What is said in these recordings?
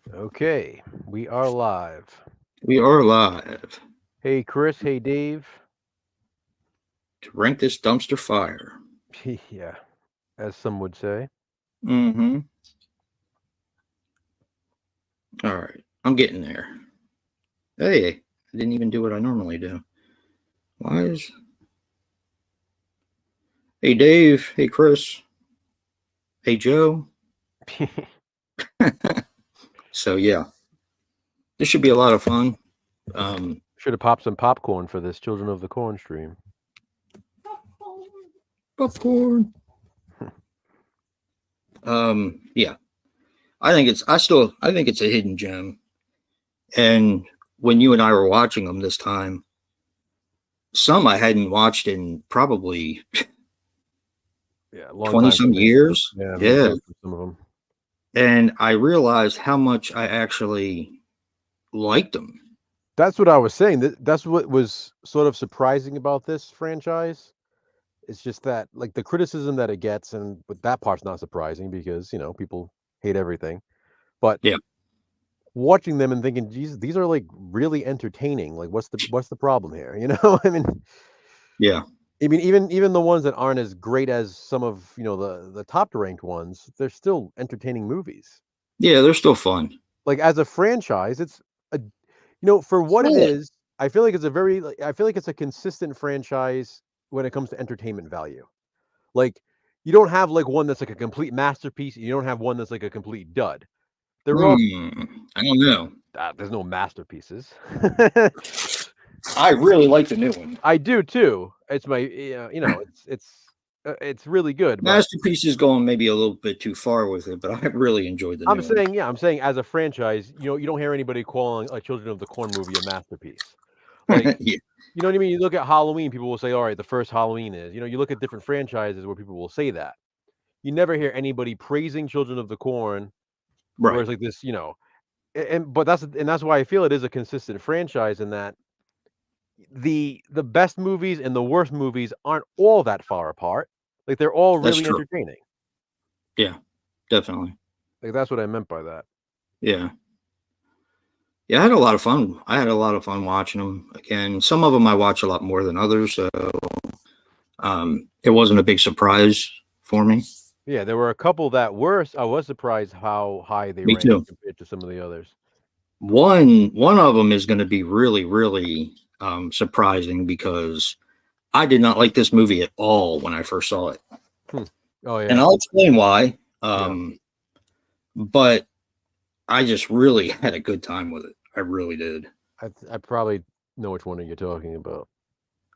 Okay, we are live. We are live Hey, Chris. Hey, Dave. to rank this dumpster fire. Yeah, as some would say. Mm-hmm. All right. I'm getting there. Hey, I didn't even do what I normally do. Why is. Hey, Dave. Hey, Chris. Hey, Joe. So, yeah, this should be a lot of fun. Um, Should have popped some popcorn for this Children of the Corn stream. Popcorn. Yeah. I think it's a hidden gem. And when you and I were watching them this time, some I hadn't watched in probably Yeah, a long 20 time for some me. years. Yeah, me Yeah. too. For some of them. And I realized how much I actually liked them. That's what I was saying. That's what was sort of surprising about this franchise. It's just that, like, the criticism that it gets, and but that part's not surprising because people hate everything. But Yeah, watching them and thinking, "Jesus, these are like really entertaining. Like, what's the problem here?" I mean, yeah, even the ones that aren't as great as some of the top ranked ones, they're still entertaining movies. yeah. They're still fun. Like as a franchise, it's a for what it Solid. is. I feel like I feel like it's a consistent franchise when it comes to entertainment value. Like you don't have like one that's like a complete masterpiece. You don't have one that's like a complete dud. They're all I don't know. there's no masterpieces. I really like the new one. I do too. It's my it's really good, but Masterpiece is going maybe a little bit too far with it, but I really enjoyed the I'm new one. saying, yeah, I'm saying as a franchise, you don't hear anybody calling a Children of the Corn movie a masterpiece. Like, Yeah, you know what I mean? You look at Halloween, people will say, "All right, the first Halloween is." You look at different franchises where people will say that. You never hear anybody praising Children of the Corn, where right. it's like this, but that's why I feel it is a consistent franchise in that the best movies and the worst movies aren't all that far apart. Like they're all That's really true. entertaining. Yeah, definitely. Like that's what I meant by that. Yeah, yeah. I had a lot of fun. I had a lot of fun watching them again. Some of them I watch a lot more than others, so it wasn't a big surprise for me. Yeah, there were a couple that were I was surprised how high they Me ranked too. compared to some of the others. One of them is going to be really surprising because I did not like this movie at all when I first saw it, Hmm. Oh and yeah, I'll explain why. yeah. But I just really had a good time with it. I really did. I probably know which one you're talking about.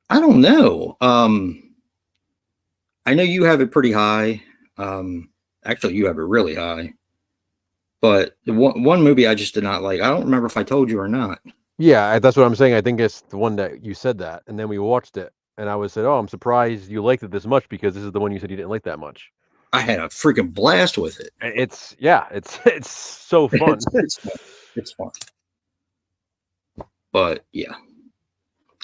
I don't know. I know you have it pretty high. Actually, you have it really high. But the one movie I just did not like. I don't remember if I told you or not. Yeah, that's what I'm saying. I think it's the one that you said that, and then we watched it, and I was said, "Oh, I'm surprised you liked it this much because this is the one you said you didn't like that much." I had a freaking blast with it. It's yeah, it's it's so fun. It's fun. It's fun. But yeah,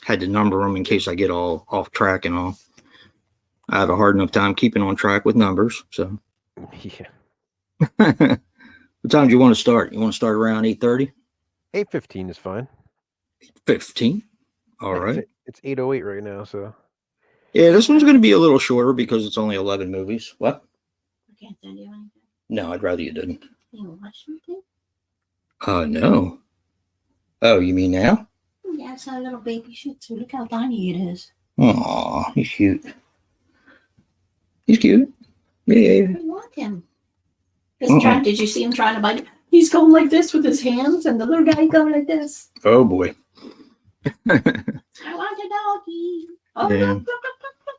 had to number them in case I get all off track and all. I have a hard enough time keeping on track with numbers. So, Yeah, what time do you want to start? You want to start around 8:30? 8:15 is fine. 15. All Yeah, right. it's 8:08 right now, so Yeah, this one's going to be a little shorter because it's only 11 movies. What? I can't send you anything. No, I'd rather you didn't. You watch something? No. Oh, you mean now? Yeah, it's a little baby Shih Tzu. Look how tiny it is. Aw, he's cute. He's cute. Yeah. I want him. Did you see him trying to bite? He's going like this with his hands, and the little guy going like this. Oh boy. I want a doggy. Oh, Yeah. look, look, look, look,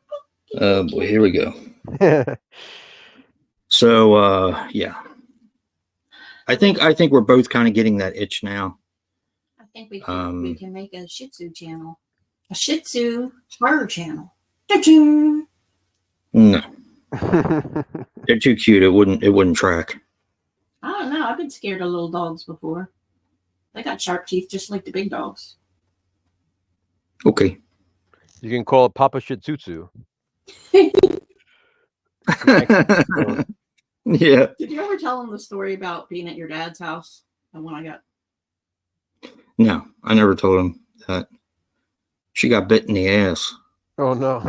look. Oh boy, here we go. So yeah. I think we're both kind of getting that itch now. I think we can make a Shih Tzu channel, a Shih Tzu horror channel. Ta-ching! No, they're too cute. It wouldn't track. I don't know. I've been scared of little dogs before. They got sharp teeth just like the big dogs. Okay. You can call it Papa Shitsutsu. Yeah. Did you ever tell them the story about being at your dad's house the one I got. No, I never told him that. She got bit in the ass. Oh no.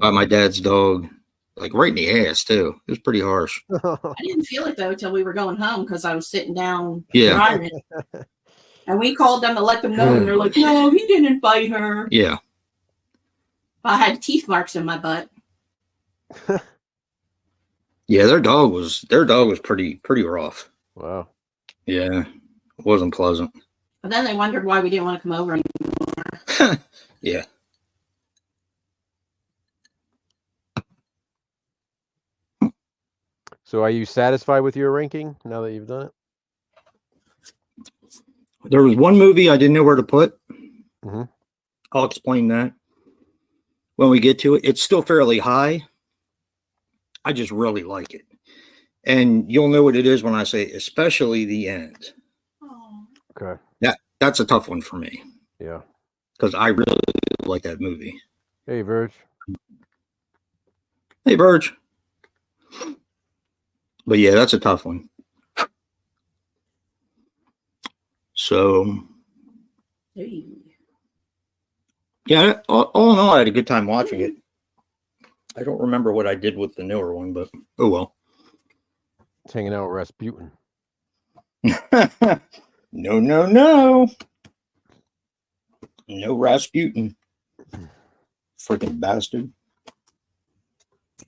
By my dad's dog. Like right in the ass too. It was pretty harsh. I didn't feel it though till we were going home because I was sitting down driving. And we called them to let them know, and they're like, "No, he didn't bite her." Yeah. I had teeth marks in my butt. Yeah, their dog was pretty rough. Wow. Yeah, it wasn't pleasant. But then they wondered why we didn't want to come over anymore. Yeah. So are you satisfied with your ranking now that you've done it? There was one movie I didn't know where to put. Mm-hmm. I'll explain that when we get to it. It's still fairly high. I just really like it. And you'll know what it is when I say especially the end. Oh. Okay. That's a tough one for me. Yeah. Because I really like that movie. Hey, Verge. Hey, Verge. But yeah, that's a tough one. So, Hey. yeah, all in all, I had a good time watching it. I don't remember what I did with the newer one, but oh well. It's hanging out with Rasputin. No. No Rasputin. Freaking bastard.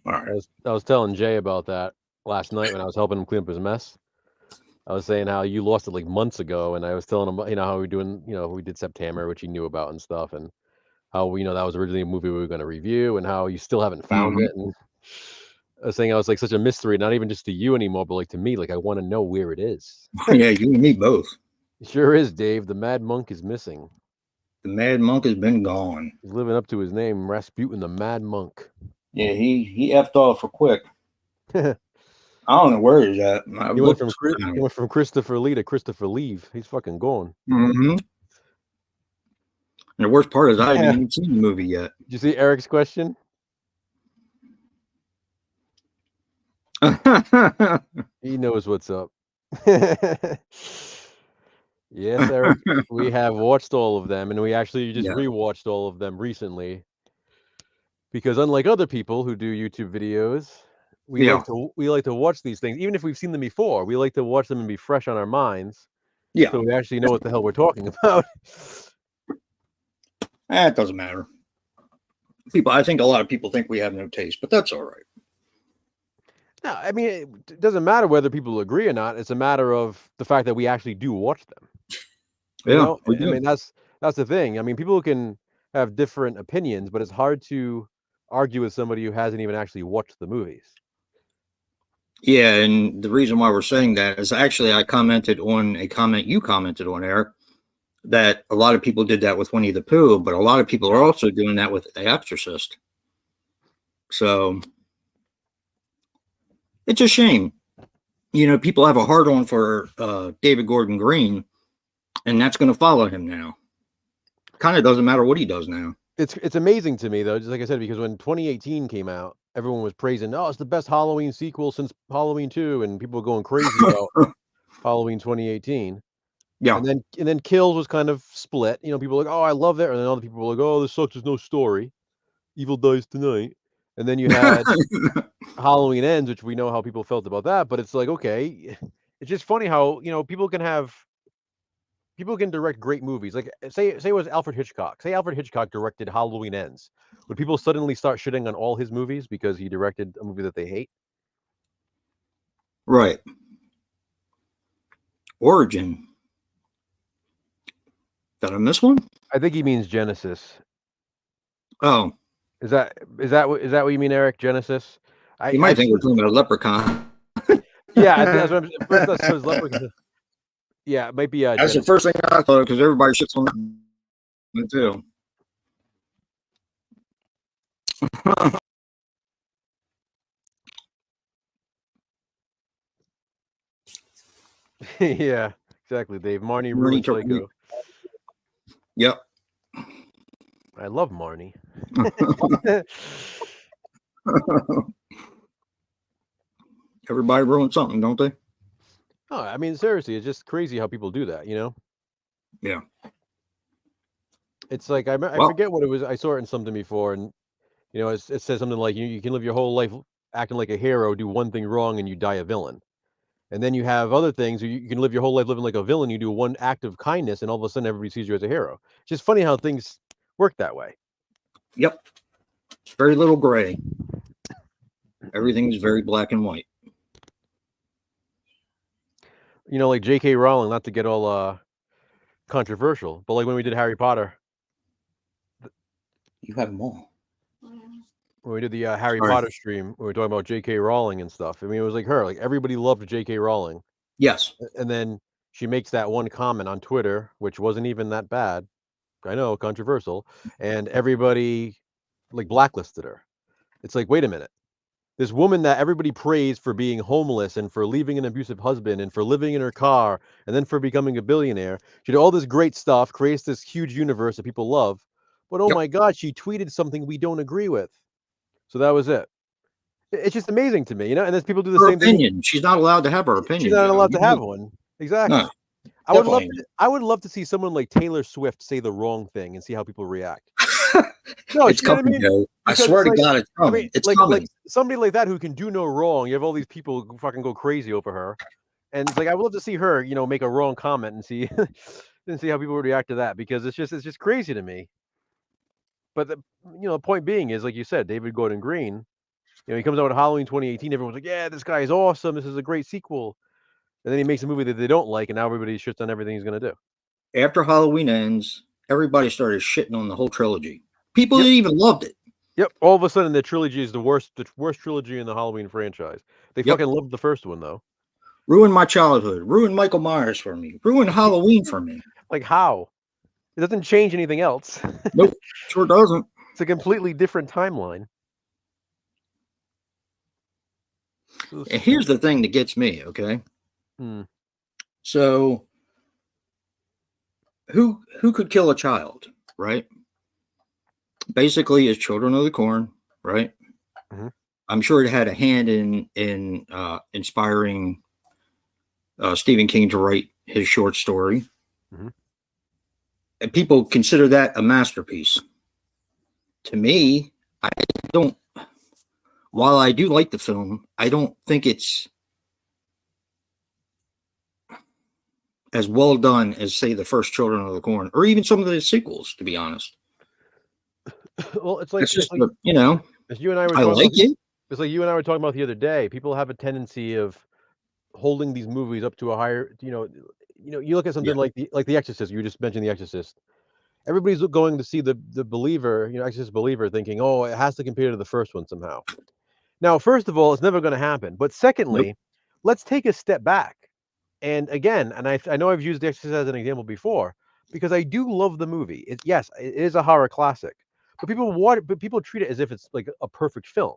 All right. I was telling Jay about that last night when I was helping him clean up his mess. I was saying how you lost it like months ago, and I was telling him, how we were doing, we did September, which he knew about and stuff, and how that was originally a movie we were going to review, and how you still haven't found it. And I was saying I was like such a mystery, not even just to you anymore, but like to me, like I want to know where it is. Yeah, you and me both. It sure is, Dave. The Mad Monk is missing. The Mad Monk has been gone. He's living up to his name, Rasputin, the Mad Monk. Yeah, he effed off for quick. I don't know where he's at. He went from Christopher Lee to Christopher Leave. He's fucking gone. Mm-hmm. And the worst part is I haven't even seen the movie yet. Did you see Eric's question? He knows what's up. Yes, Eric. We have watched all of them, and we actually just rewatched all of them recently. Because unlike other people who do YouTube videos, we like to watch these things, even if we've seen them before. We like to watch them and be fresh on our minds. Yeah. So we actually know what the hell we're talking about. It doesn't matter. I think a lot of people think we have no taste, but that's all right. No, I mean, it doesn't matter whether people agree or not. It's a matter of the fact that we actually do watch them. Yeah, I mean, that's the thing. I mean, people can have different opinions, but it's hard to argue with somebody who hasn't even actually watched the movies. Yeah, and the reason why we're saying that is actually I commented on a comment you commented on, Eric, that a lot of people did that with Winnie the Pooh, but a lot of people are also doing that with The Exorcist. So it's a shame. People have a hard on for David Gordon Green, and that's going to follow him now. Kind of doesn't matter what he does now. It's amazing to me, though, just like I said, because when 2018 came out, everyone was praising, it's the best Halloween sequel since Halloween 2, and people were going crazy about Halloween 2018. Yeah. And then Kills was kind of split. People were like, I love it. And then other people were like, this sucks, there's no story. Evil dies tonight. And then you had Halloween Ends, which we know how people felt about that, but it's like, okay, it's just funny how, people can direct great movies. Like say it was Alfred Hitchcock. Say Alfred Hitchcock directed Halloween Ends. Would people suddenly start shitting on all his movies because he directed a movie that they hate? Right. Origin. Did I miss one? I think he means Genesis. Oh. Is that what you mean, Eric? Genesis? You might think we're talking about Leprechaun. Yeah, that's what that's Leprechaun. Yeah, it might be. That's the first thing I thought, because everybody shits on that too. Yeah, exactly, Dave. Marnie ruined Psycho. Yep. I love Marnie. Everybody ruins something, don't they? Oh, I mean, seriously, it's just crazy how people do that. Yeah. It's like I Well, forget what it was. I saw it in something before, and it says something like you can live your whole life acting like a hero, do one thing wrong, and you die a villain. And then you have other things where you can live your whole life living like a villain. You do one act of kindness, and all of a sudden everybody sees you as a hero. It's just funny how things work that way. yep. Very little gray. Everything's very black and white. Like J.K. Rowling, not to get all controversial, but like when we did Harry Potter, You have them all. when we did the Harry Sorry. Potter stream, we were talking about J.K. Rowling and stuff. I mean, it was like her. Like everybody loved J.K. Rowling, Yes. and then she makes that one comment on Twitter, which wasn't even that bad. I know, controversial, and everybody like blacklisted her. It's like, wait a minute. This woman that everybody praised for being homeless and for leaving an abusive husband and for living in her car and then for becoming a billionaire. She did all this great stuff, creates this huge universe that people love. But oh Yep. my God, she tweeted something we don't agree with. So that was it. It's just amazing to me, And then people do the Her same thing. opinion. She's not allowed to have her She's opinion, not Joe. allowed You to have know, one. Exactly. no, definitely. I would love to see someone like Taylor Swift say the wrong thing and see how people react. No, It's you know what I coming, mean? Joe. I Because swear it's to like, God, it's I mean, coming. It's like coming. somebody like that who can do no wrong. You have all these people who fucking go crazy over her, and it's like I would love to see her, make a wrong comment and see and see how people would react to that because it's just crazy to me. But the point being is like you said, David Gordon Green. He comes out with Halloween 2018. Everyone's like, yeah, this guy is awesome. This is a great sequel. And then he makes a movie that they don't like, and now everybody shits on everything he's gonna do. After Halloween ends, everybody started shitting on the whole trilogy. People Yep. even loved it. Yep. All of a sudden, the trilogy is the worst trilogy in the Halloween franchise. They Yep. fucking loved the first one though. Ruined my childhood. Ruined Michael Myers for me. Ruined Halloween for me. Like how? It doesn't change anything else. Nope. Sure doesn't. It's a completely different timeline. And here's the thing that gets me, okay? So who could kill a child, right? Basically, it's Children of the Corn, right? Mm-hmm. I'm sure it had a hand in inspiring Stephen King to write his short story. Mm-hmm. And people consider that a masterpiece. To me, I don't. While I do like the film, I don't think it's as well done as, say, the first Children of the Corn, or even some of the sequels. To be honest, well, it's like it's just like, as you and I were I talking like about, it. It's like you and I were talking about the other day. People have a tendency of holding these movies up to a higher. You look at something like the Exorcist. You just mentioned the Exorcist. Everybody's going to see the Believer, Exorcist Believer, thinking, oh, it has to compare to the first one somehow. Now, first of all, it's never going to happen. But secondly, Nope. let's take a step back. And again, and I know I've used The Exorcist as an example before because I do love the movie. Yes, it is a horror classic, but people treat it as if it's like a perfect film.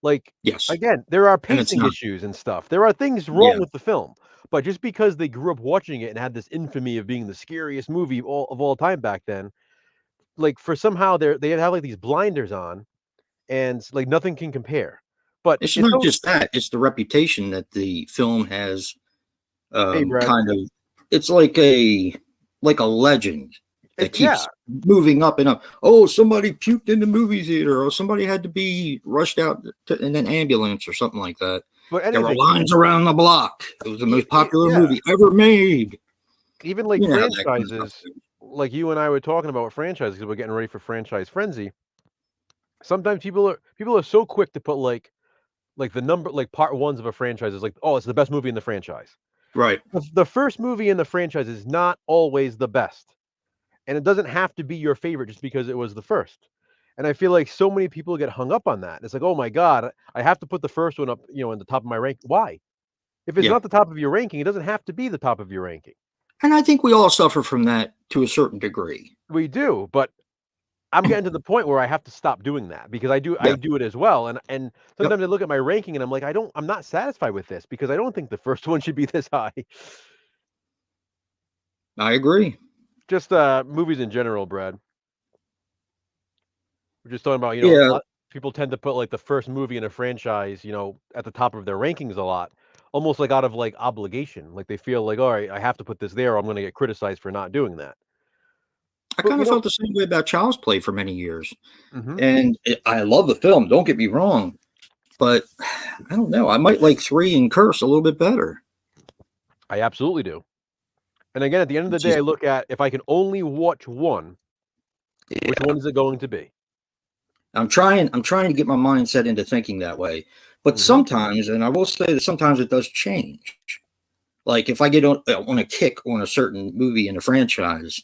Like, Yes, again, there are and it's pacing not. issues and stuff. There are things wrong with the film, but just because they grew up watching it and had this infamy of being the scariest movie of all time back then, like for somehow they have like these blinders on, and like nothing can compare. But It's it's not so. just that; it's the reputation that the film has. Hey, Brad. Kind of, it's like a legend that keeps moving up and up. Oh, somebody puked in the movie theater, or somebody had to be rushed out in an ambulance or something like that. But There were lines around the block. It was the most popular movie ever made. Even like franchises, like you and I were talking about with franchises, because we're getting ready for franchise frenzy. Sometimes people are so quick to put like the number, like part ones of a franchise is like, oh, it's the best movie in the franchise. Right. The first movie in the franchise is not always the best. And it doesn't have to be your favorite just because it was the first. And I feel like so many people get hung up on that. It's like, oh my God, I have to put the first one up, in the top of my rank. Why? If it's not the top of your ranking, it doesn't have to be the top of your ranking. And I think we all suffer from that to a certain degree. We do, but I'm getting to the point where I have to stop doing that because I do it as well. And sometimes I look at my ranking and I'm like, I'm not satisfied with this because I don't think the first one should be this high. I agree. Just movies in general, Brad. We're just talking about, a lot, people tend to put like the first movie in a franchise, at the top of their rankings a lot. almost like out of like obligation. Like they feel like, all right, I have to put this there, or I'm going to get criticized for not doing that. I But kind of felt the same way about Child's Play for many years. mm-hmm. And I love the film, don't get me wrong. But I don't know. I might like 3 and Curse a little bit better. I absolutely do. And again, at the end of the day, I look at if I can only watch one, which one is it going to be? I'm trying to get my mindset into thinking that way. But sometimes, and I will say that sometimes it does change. Like if I get on a kick on a certain movie in a franchise,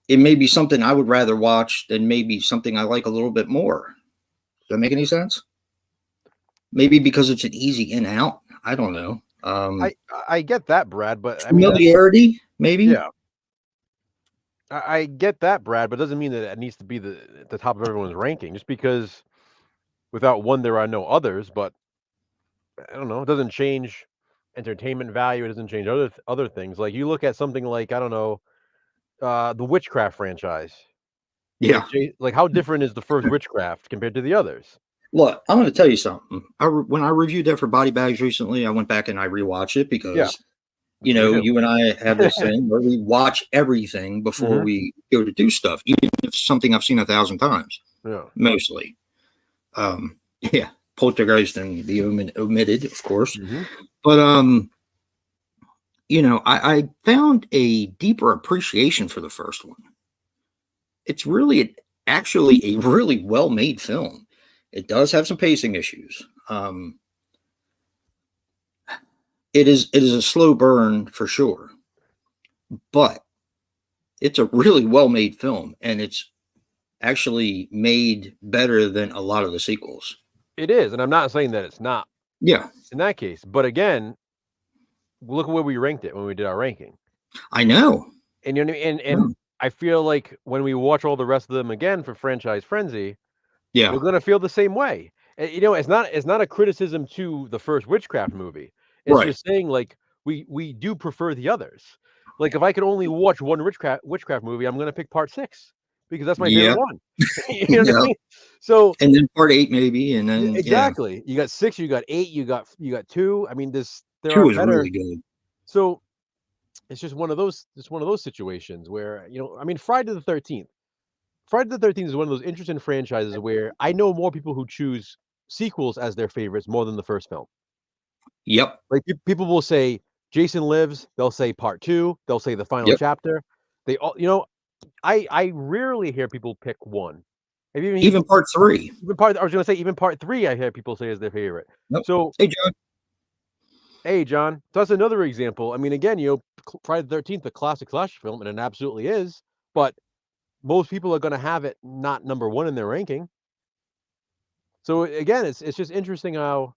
it may be something I would rather watch than maybe something I like a little bit more. Does that make any sense? Maybe because it's an easy in out. I don't know. I get that, Brad, but I mean familiarity, maybe. Yeah, I get that, Brad, but it doesn't mean that it needs to be the top of everyone's ranking. Just because without one, there are no others. But I don't know. It doesn't change entertainment value. It doesn't change other things. Like you look at something like I don't know, the Witchcraft franchise. Yeah. Like how different is the first Witchcraft compared to the others? Look, I'm going to tell you something. When I reviewed that for Body Bags recently, I went back and I rewatched it because, you know, you and I have this thing where we watch everything before we go to do stuff, even if it's something I've seen 1,000 times. Yeah, mostly. Yeah, Poltergeist and the Omitted, of course. But you know, I found a deeper appreciation for the first one. It's really actually a really well-made film. It does have some pacing issues. It is a slow burn for sure, but it's a really well-made film, and it's actually made better than a lot of the sequels. It is, and I'm not saying that it's not. Yeah, in that case, but again, look at where we ranked it when we did our ranking. I know, and you know, and I feel like when we watch all the rest of them again for Franchise Frenzy, we're gonna feel the same way. And, you know, it's not a criticism to the first Witchcraft movie. It's just saying like we do prefer the others. Like if I could only watch one Witchcraft movie, I'm gonna pick Part 6 because that's my favorite one. You know what I mean? So and then Part 8 maybe, and then exactly. You got 6, you got 8, you got 2. I mean, there 2 are is better. really good. So it's just one of those situations where, you know, I mean, Friday the 13th is one of those interesting franchises where I know more people who choose sequels as their favorites more than the first film. Yep. Like people will say Jason Lives, they'll say Part 2, they'll say the final chapter. They all, you know, I rarely hear people pick one. Even Part 3. I was going to say even Part 3 I hear people say is their favorite. Nope. So Hey, John. So that's another example. I mean, again, you know, Friday the 13th, a classic slasher film, and it absolutely is. But most people are going to have it not number one in their ranking. So again, it's just interesting how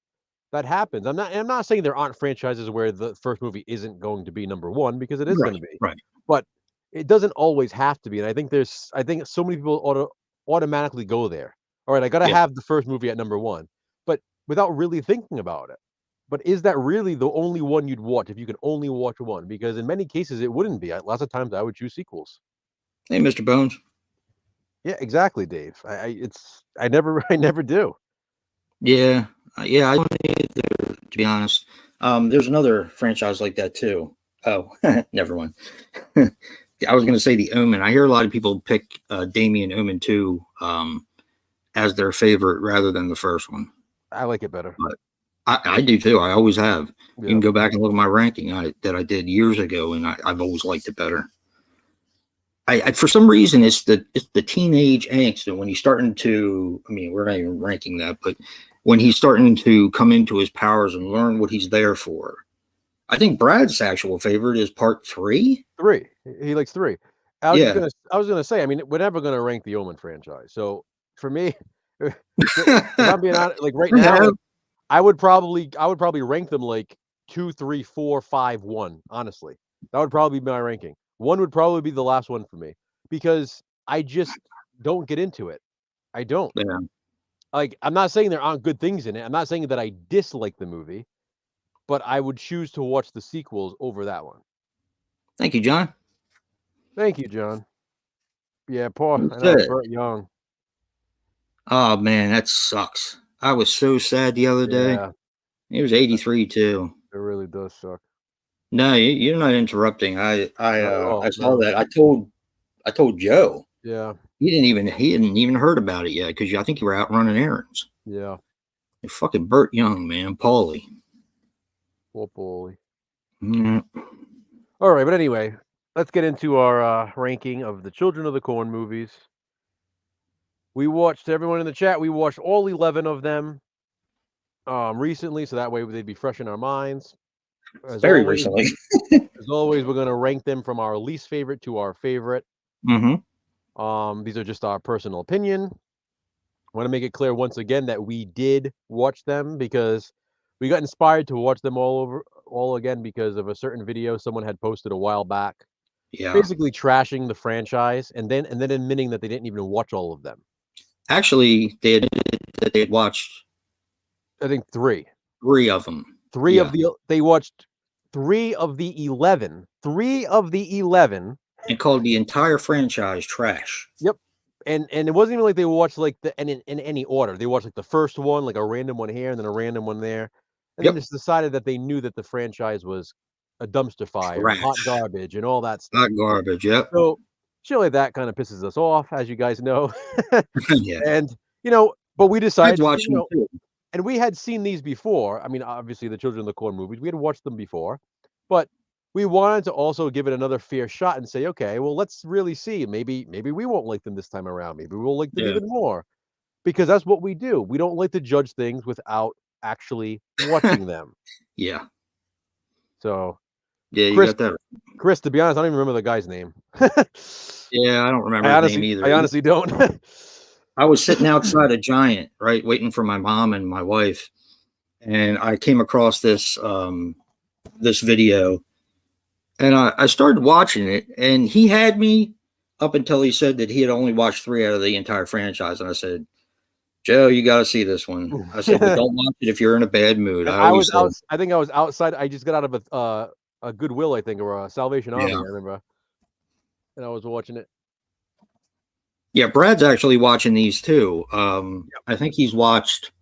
that happens. I'm not saying there aren't franchises where the first movie isn't going to be number one because it is going to be. Right. But it doesn't always have to be. And I think so many people automatically go there. All right, I got to have the first movie at number one, but without really thinking about it. But is that really the only one you'd watch if you could only watch one? Because in many cases, it wouldn't be. Lots of times, I would choose sequels. Hey, Mr. Bones. Yeah, exactly, Dave. I never do. Yeah, I don't either, to be honest. There's another franchise like that too. Oh, never mind. I was going to say The Omen. I hear a lot of people pick Damien Omen 2 as their favorite rather than the first one. I like it better. But I do too. I always have. You can go back and look at my ranking that I did years ago, and I've always liked it better. I for some reason it's the teenage angst, and when he's starting to, I mean, we're not even ranking that, but when he's starting to come into his powers and learn what he's there for. I think Brad's actual favorite is Part 3. 3. He likes 3. I was gonna say, I mean, we're never gonna rank the Omen franchise. So for me, if I'm being honest, like right now, I would probably rank them like 2, 3, 4, 5, 1. Honestly, that would probably be my ranking. 1 would probably be the last one for me because I just don't get into it. I don't. Yeah. Like, I'm not saying there aren't good things in it. I'm not saying that I dislike the movie, but I would choose to watch the sequels over that one. Thank you, John. Thank you, John. Yeah, poor Burt Young. Oh man, that sucks. I was so sad the other day. He was 83 too. It really does suck. No, you're not interrupting. Not at all, I saw no. that. I told Joe. Yeah. He hadn't even heard about it yet because I think you were out running errands. Yeah. Hey, fucking Burt Young, man, Paulie. Poor Paulie. Mm. All right, but anyway, let's get into our ranking of the Children of the Corn movies. We watched, everyone in the chat, we watched all 11 of them recently, so that way they'd be fresh in our minds. Very recently. As always, we're going to rank them from our least favorite to our favorite. Mm-hmm. These are just our personal opinion. I want to make it clear once again that we did watch them because we got inspired to watch them all again because of a certain video someone had posted a while back. Yeah. Basically trashing the franchise and then admitting that they didn't even watch all of them. Actually, they admitted that they had watched, I think 3 of them. They watched 3 of the 11. 3 of the 11. And called the entire franchise trash. Yep. And it wasn't even like they watched like in any order. They watched like the first one, like a random one here and then a random one there. And then just decided that they knew that the franchise was a dumpster fire, and hot garbage, and all that stuff. Hot garbage, yep. So shit like that kind of pisses us off, as you guys know. Yeah. And but we decided watching too. And we had seen these before. I mean, obviously the Children of the Corn movies, we had watched them before, but we wanted to also give it another fair shot and say, okay, well, let's really see. Maybe we won't like them this time around. Maybe we'll like them even more, because that's what we do. We don't like to judge things without actually watching them. Yeah. So, yeah, you got that. Chris, to be honest, I don't even remember the guy's name. Yeah, I don't remember his name either. I honestly don't. I was sitting outside a Giant, right, waiting for my mom and my wife, and I came across this this video, and I started watching it, and he had me up until he said that he had only watched 3 out of the entire franchise, and I said, Joe, you got to see this one. I said, but don't watch it if you're in a bad mood. I think I was outside. I just got out of a Goodwill, I think, or a Salvation Army. I remember, and I was watching it. Yeah, Brad's actually watching these too. I think he's watched.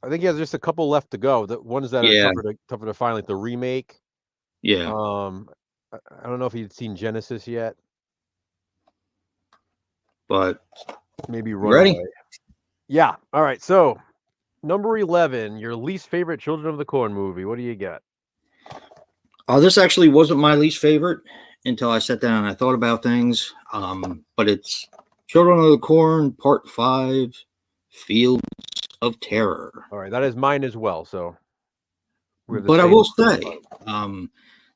I think he has just a couple left to go. The ones that are tougher to find, like the remake. Yeah. I don't know if he'd seen Genesis yet, but maybe ready. Yeah. All right. So, number 11, your least favorite Children of the Corn movie. What do you got? Oh, this actually wasn't my least favorite until I sat down and I thought about things. But it's Children of the Corn Part 5, Fields of Terror. All right, that is mine as well. So, but I will say,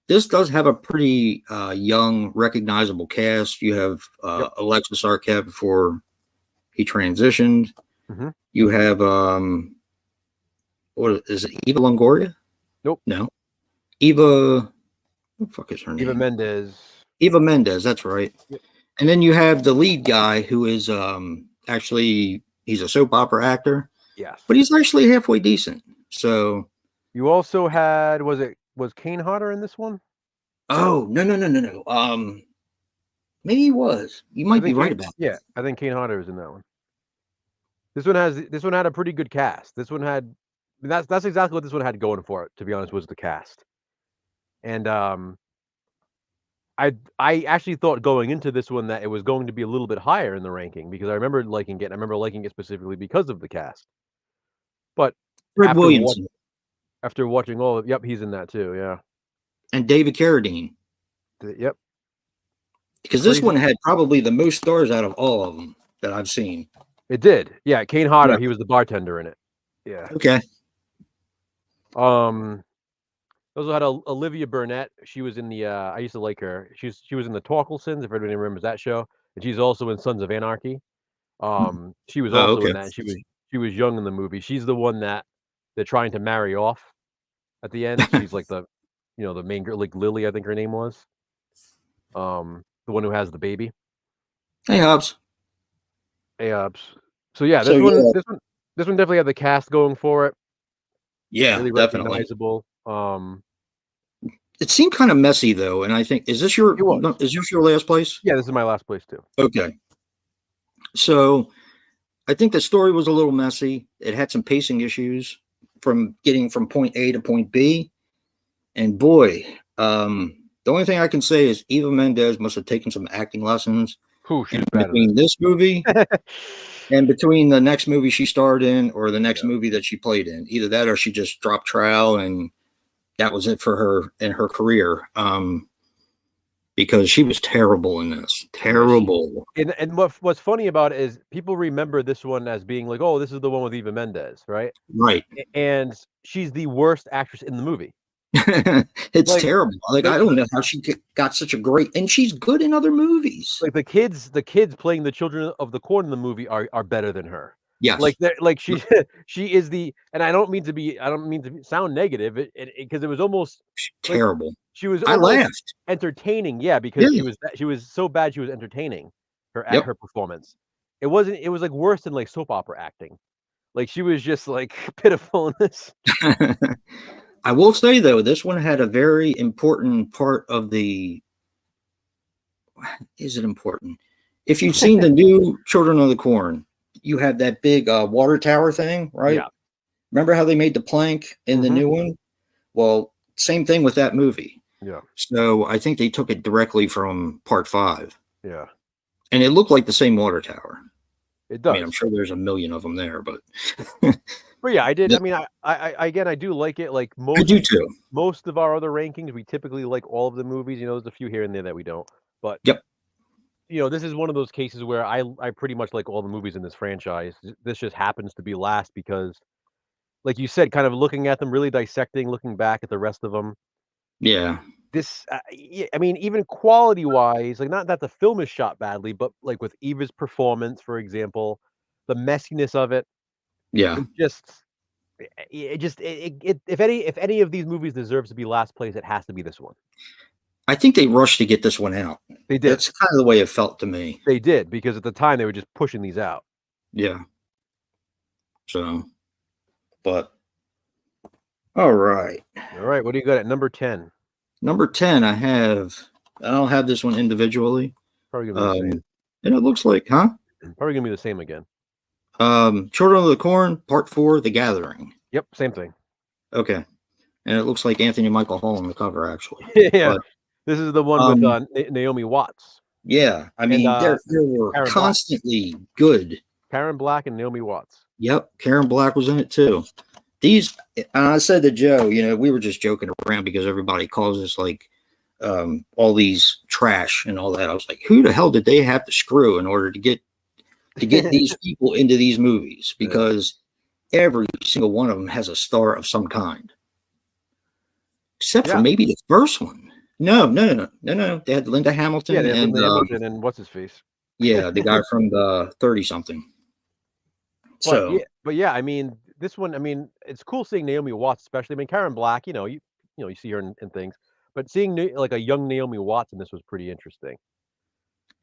this does have a pretty young, recognizable cast. You have Alexis Arquette before he transitioned. Mm-hmm. You have what is it? Eva Longoria? Nope. No. Eva. What the fuck is her name? Eva Mendes. Eva Mendes. That's right. Yep. And then you have the lead guy who is actually he's a soap opera actor. Yes. But he's actually halfway decent. So you also had was Kane Hodder in this one? Oh no. Maybe he was. You might be right about that. Yeah, I think Kane Hodder was in that one. This one had a pretty good cast. This one had that's exactly what this one had going for it, to be honest, was the cast. And I actually thought going into this one that it was going to be a little bit higher in the ranking because I remember liking it. And I remember liking it specifically because of the cast. But Fred Williamson. After watching all of he's in that too, yeah. And David Carradine. Yep. Because this one had probably the most stars out of all of them that I've seen. It did. Yeah, Kane Hodder, he was the bartender in it. Yeah. Okay. Also had Olivia Burnett. She was in the I used to like her. She was in the Torkelsons, if everybody remembers that show. And she's also in Sons of Anarchy. She was also in that. She was young in the movie. She's the one that they're trying to marry off at the end. She's like the the main girl, like Lily, I think her name was. The one who has the baby. Hey Hobbs. So yeah, this one definitely had the cast going for it. Yeah, really definitely recognizable. It seemed kind of messy though, and I think is this your last place? Yeah, this is my last place too. Okay. So I think the story was a little messy. It had some pacing issues from getting from point A to point B. And boy, the only thing I can say is Eva Mendes must have taken some acting lessons. Whew, she's And bad at between this movie and between the next movie she starred in or the next movie that she played in, either that or she just dropped trowel and that was it for her in her career. Because she was terrible in this. Terrible. And what's funny about it is people remember this one as being like, oh, this is the one with Eva Mendes, right? Right. And she's the worst actress in the movie. It's terrible. Like I don't know how she got such a great, and she's good in other movies. Like the kids playing the children of the corn in the movie are better than her. Yes. Like she she is the, and I don't mean to sound negative, because it was almost terrible. Like, she was I laughed. Entertaining, yeah, because she was so bad she was entertaining. Her performance. It was like worse than like soap opera acting. Like she was just like pitiful in this. I will say though, this one had a very important part of the. Is it important? If you've seen the new Children of the Corn, you have that big water tower thing, right? Yeah. Remember how they made the plank in the new one? Well, same thing with that movie. Yeah. So I think they took it directly from part 5. Yeah. And it looked like the same water tower. It does. I mean, I'm sure there's a million of them there, but. But yeah, I did. I mean, I do like it. Like most. I do too. Most of our other rankings, we typically like all of the movies. You know, there's a few here and there that we don't. But yep. You know, this is one of those cases where I pretty much like all the movies in this franchise. This just happens to be last because, like you said, kind of looking at them, really dissecting, looking back at the rest of them. Yeah. This, I mean, even quality-wise, like not that the film is shot badly, but like with Eva's performance, for example, the messiness of it. Yeah. If any of these movies deserves to be last place, it has to be this one. I think they rushed to get this one out. They did. That's kind of the way it felt to me. They did, because at the time they were just pushing these out. Yeah. So, but all right. All right. What do you got at number 10? Number 10, I don't have this one individually. Probably gonna be the same. And it looks like, huh? Probably gonna be the same again. Children of the Corn, Part 4, The Gathering. Yep, same thing. Okay. And it looks like Anthony Michael Hall on the cover, actually. Yeah. But, this is the one with Naomi Watts. Yeah. I mean, they were Karen constantly good. Karen Black and Naomi Watts. Yep. Karen Black was in it too. These, and I said to Joe, you know, we were just joking around because everybody calls us like all these trash and all that. I was like, who the hell did they have to screw in order to get these people into these movies? Because every single one of them has a star of some kind, except for maybe the first one. No. They had Linda Hamilton. Yeah, Linda Hamilton and what's his face? Yeah, the guy from the 30-something. But yeah, I mean, this one, I mean, it's cool seeing Naomi Watts, especially. I mean, Karen Black, you see her in things, but seeing like a young Naomi Watts in this was pretty interesting.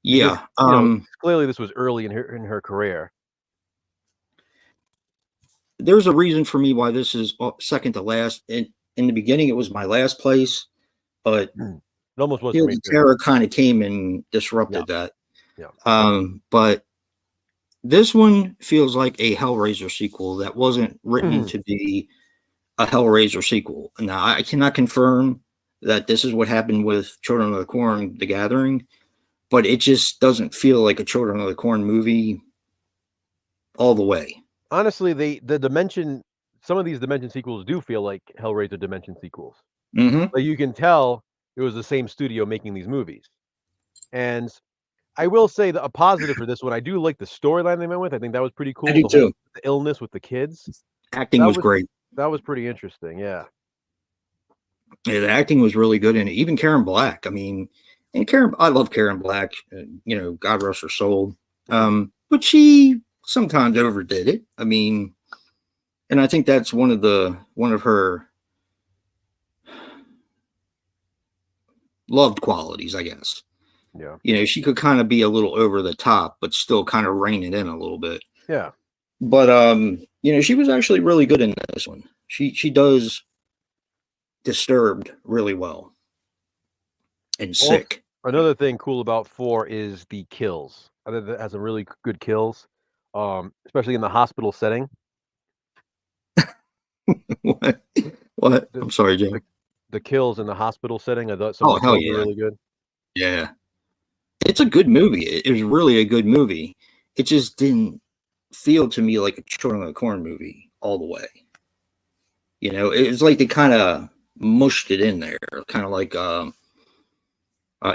Yeah, clearly this was early in her career. There's a reason for me why this is second to last. In the beginning, it was my last place, but it almost was. The terror kind of came and disrupted that. Yeah. But this one feels like a Hellraiser sequel that wasn't written to be a Hellraiser sequel. Now, I cannot confirm that this is what happened with Children of the Corn, The Gathering, but it just doesn't feel like a Children of the Corn movie all the way. Honestly, some of these Dimension sequels do feel like Hellraiser Dimension sequels. Mm-hmm. Like you can tell it was the same studio making these movies. And I will say that a positive for this one, I do like the storyline they went with. I think that was pretty cool. I do too. The illness with the kids. Acting was great. That was pretty interesting, yeah. Yeah, the acting was really good in it. Even Karen Black. I mean, I love Karen Black. God rest her soul. But she sometimes overdid it. I mean, and I think that's one of her loved qualities, I guess. Yeah. She could kind of be a little over the top, but still kind of rein it in a little bit. Yeah. But she was actually really good in this one. She does Disturbed really well. And Sick. Another thing cool about 4 is the kills. I think it has some really good kills, especially in the hospital setting. What? I'm sorry, Jim. the kills in the hospital setting. I thought some of Oh, the hell kills were yeah. really good. Yeah. It's a good movie. It was really a good movie. It just didn't feel to me like a Children of the Corn movie all the way. You know, it was like they kind of mushed it in there, kind of like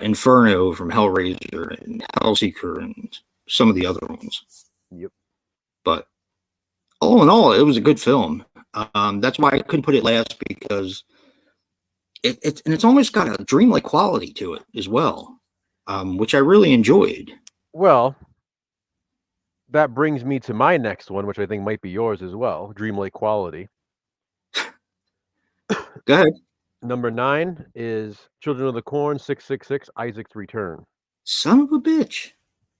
Inferno from Hellraiser and Hellseeker and some of the other ones. Yep. But all in all, it was a good film. That's why I couldn't put it last, because it's almost got a dreamlike quality to it as well, which I really enjoyed. Well, that brings me to my next one, which I think might be yours as well. Dreamlake quality. Go ahead. Number 9 is Children of the Corn 666 Isaac's Return. Son of a bitch.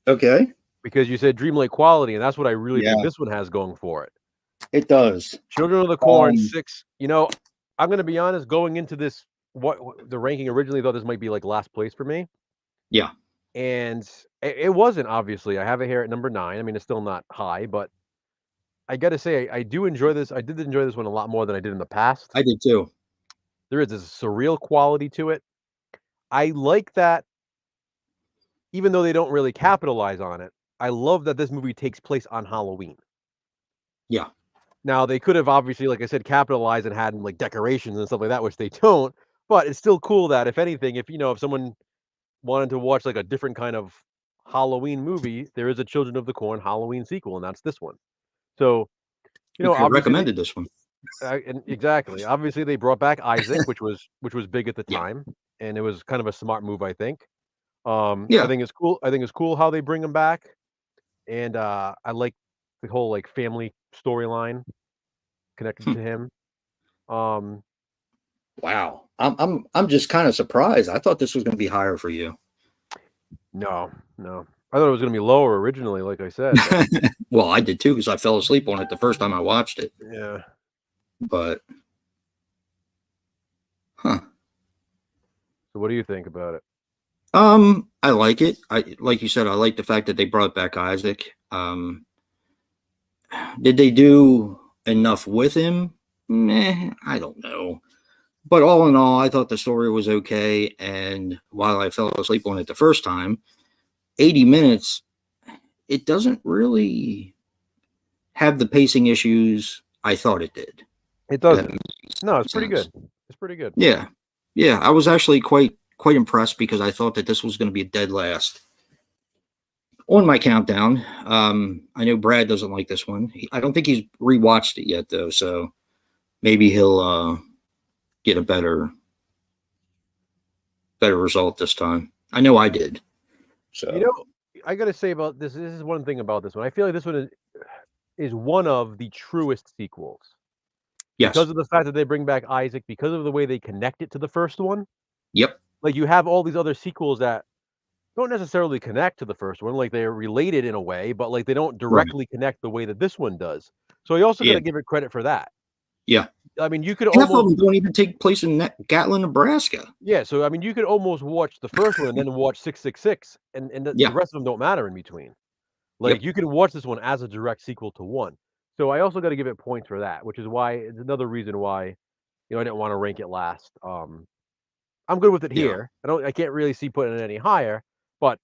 Okay. Because you said dreamlike quality, and that's what I really think Yeah. this one has going for it. It does. Children of the Corn 6. You know, I'm going to be honest. Going into this, what the ranking originally thought this might be like last place for me. Yeah. And it wasn't, obviously. I have it here at number 9. I mean, it's still not high, but I got to say, I do enjoy this. I did enjoy this one a lot more than I did in the past. I did too. There is this surreal quality to it. I like that, even though they don't really capitalize on it. I love that this movie takes place on Halloween. Yeah. Now, they could have obviously, like I said, capitalized and had like decorations and stuff like that, which they don't. But it's still cool that, if anything, if someone wanted to watch like a different kind of Halloween movie, there is a Children of the Corn Halloween sequel, and that's this one. So, You could have obviously, recommended this one. and exactly. Obviously, they brought back Isaac, which was big at the Yeah. time, and it was kind of a smart move, I think. Yeah. I think it's cool. I think it's cool how they bring him back, and I like the whole like family storyline connected to him. Wow. I'm just kind of surprised. I thought this was going to be higher for you. No. I thought it was going to be lower originally, like I said. But Well, I did too, because I fell asleep on it the first time I watched it. yeah. But, huh. So what do you think about it? I like it. Like you said, I like the fact that they brought back Isaac. Did they do enough with him? Meh, I don't know. But all in all, I thought the story was okay. And while I fell asleep on it the first time, 80 minutes, it doesn't really have the pacing issues I thought it did. It doesn't. No, it's pretty good. It's pretty good. Yeah. Yeah, I was actually quite impressed, because I thought that this was going to be a dead last on my countdown. I know Brad doesn't like this one. I don't think he's rewatched it yet, though, so maybe he'll get a better result this time. I know I did. So I got to say about this. This is one thing about this one. I feel like this one is one of the truest sequels. Yes. Because of the fact that they bring back Isaac, because of the way they connect it to the first one. Yep. Like, you have all these other sequels that don't necessarily connect to the first one. Like, they're related in a way, but like they don't directly connect the way that this one does. So you also got to give it credit for that. Yeah. I mean, you could half almost of them don't even take place in Gatlin, Nebraska. Yeah, so I mean, you could almost watch the first one and then watch 666, and the rest of them don't matter in between. Like, you can watch this one as a direct sequel to one. So I also got to give it points for that, which is why it's another reason why I didn't want to rank it last. I'm good with it here. I can't really see putting it any higher, but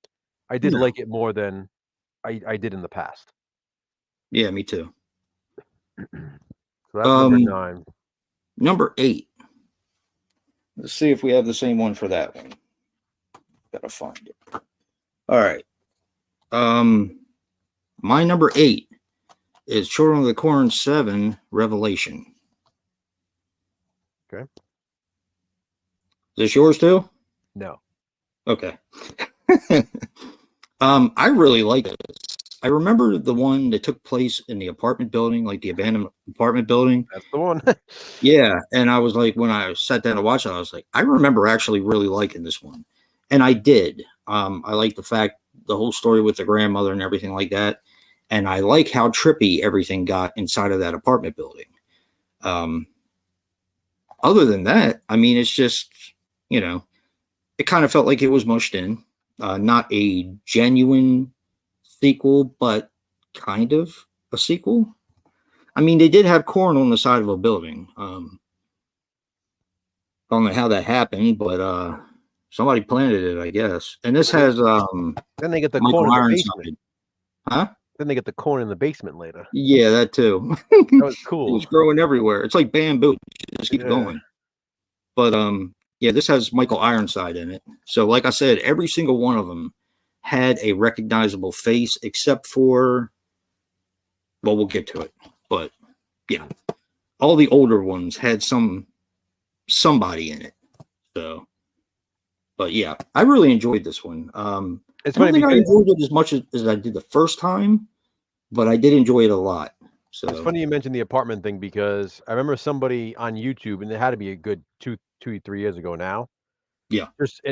I did like it more than I did in the past. Yeah, me too. So that's number 9. Number 8. Let's see if we have the same one for that one. Gotta find it. All right. My number 8 is Children of the Corn 7 Revelation. Okay. Is this yours too? No. Okay. I really like it. I remember the one that took place in the apartment building, like the abandoned apartment building. That's the one. Yeah. And I was like, when I sat down to watch it, I was like, I remember actually really liking this one. And I did. I like the fact, the whole story with the grandmother and everything like that. And I like how trippy everything got inside of that apartment building. Other than that, I mean, it's just, it kind of felt like it was mushed in. Not a genuine sequel, but kind of a sequel. I mean, they did have corn on the side of a building. don't know how that happened, but somebody planted it, I guess. And this has Then they get the corn Michael in the Ironside. basement. Huh? Then they get the corn in the basement later. Yeah, that too. That was cool. It's growing everywhere. It's like bamboo. It just keeps going. But yeah, this has Michael Ironside in it. So like I said, every single one of them had a recognizable face except for, well, we'll get to it. But yeah, all the older ones had somebody in it. So, but yeah, I really enjoyed this one. It's I don't funny think I because enjoyed it as much as I did the first time, but I did enjoy it a lot. So it's funny you mentioned the apartment thing because I remember somebody on YouTube, and it had to be a good 3 years ago now. yeah,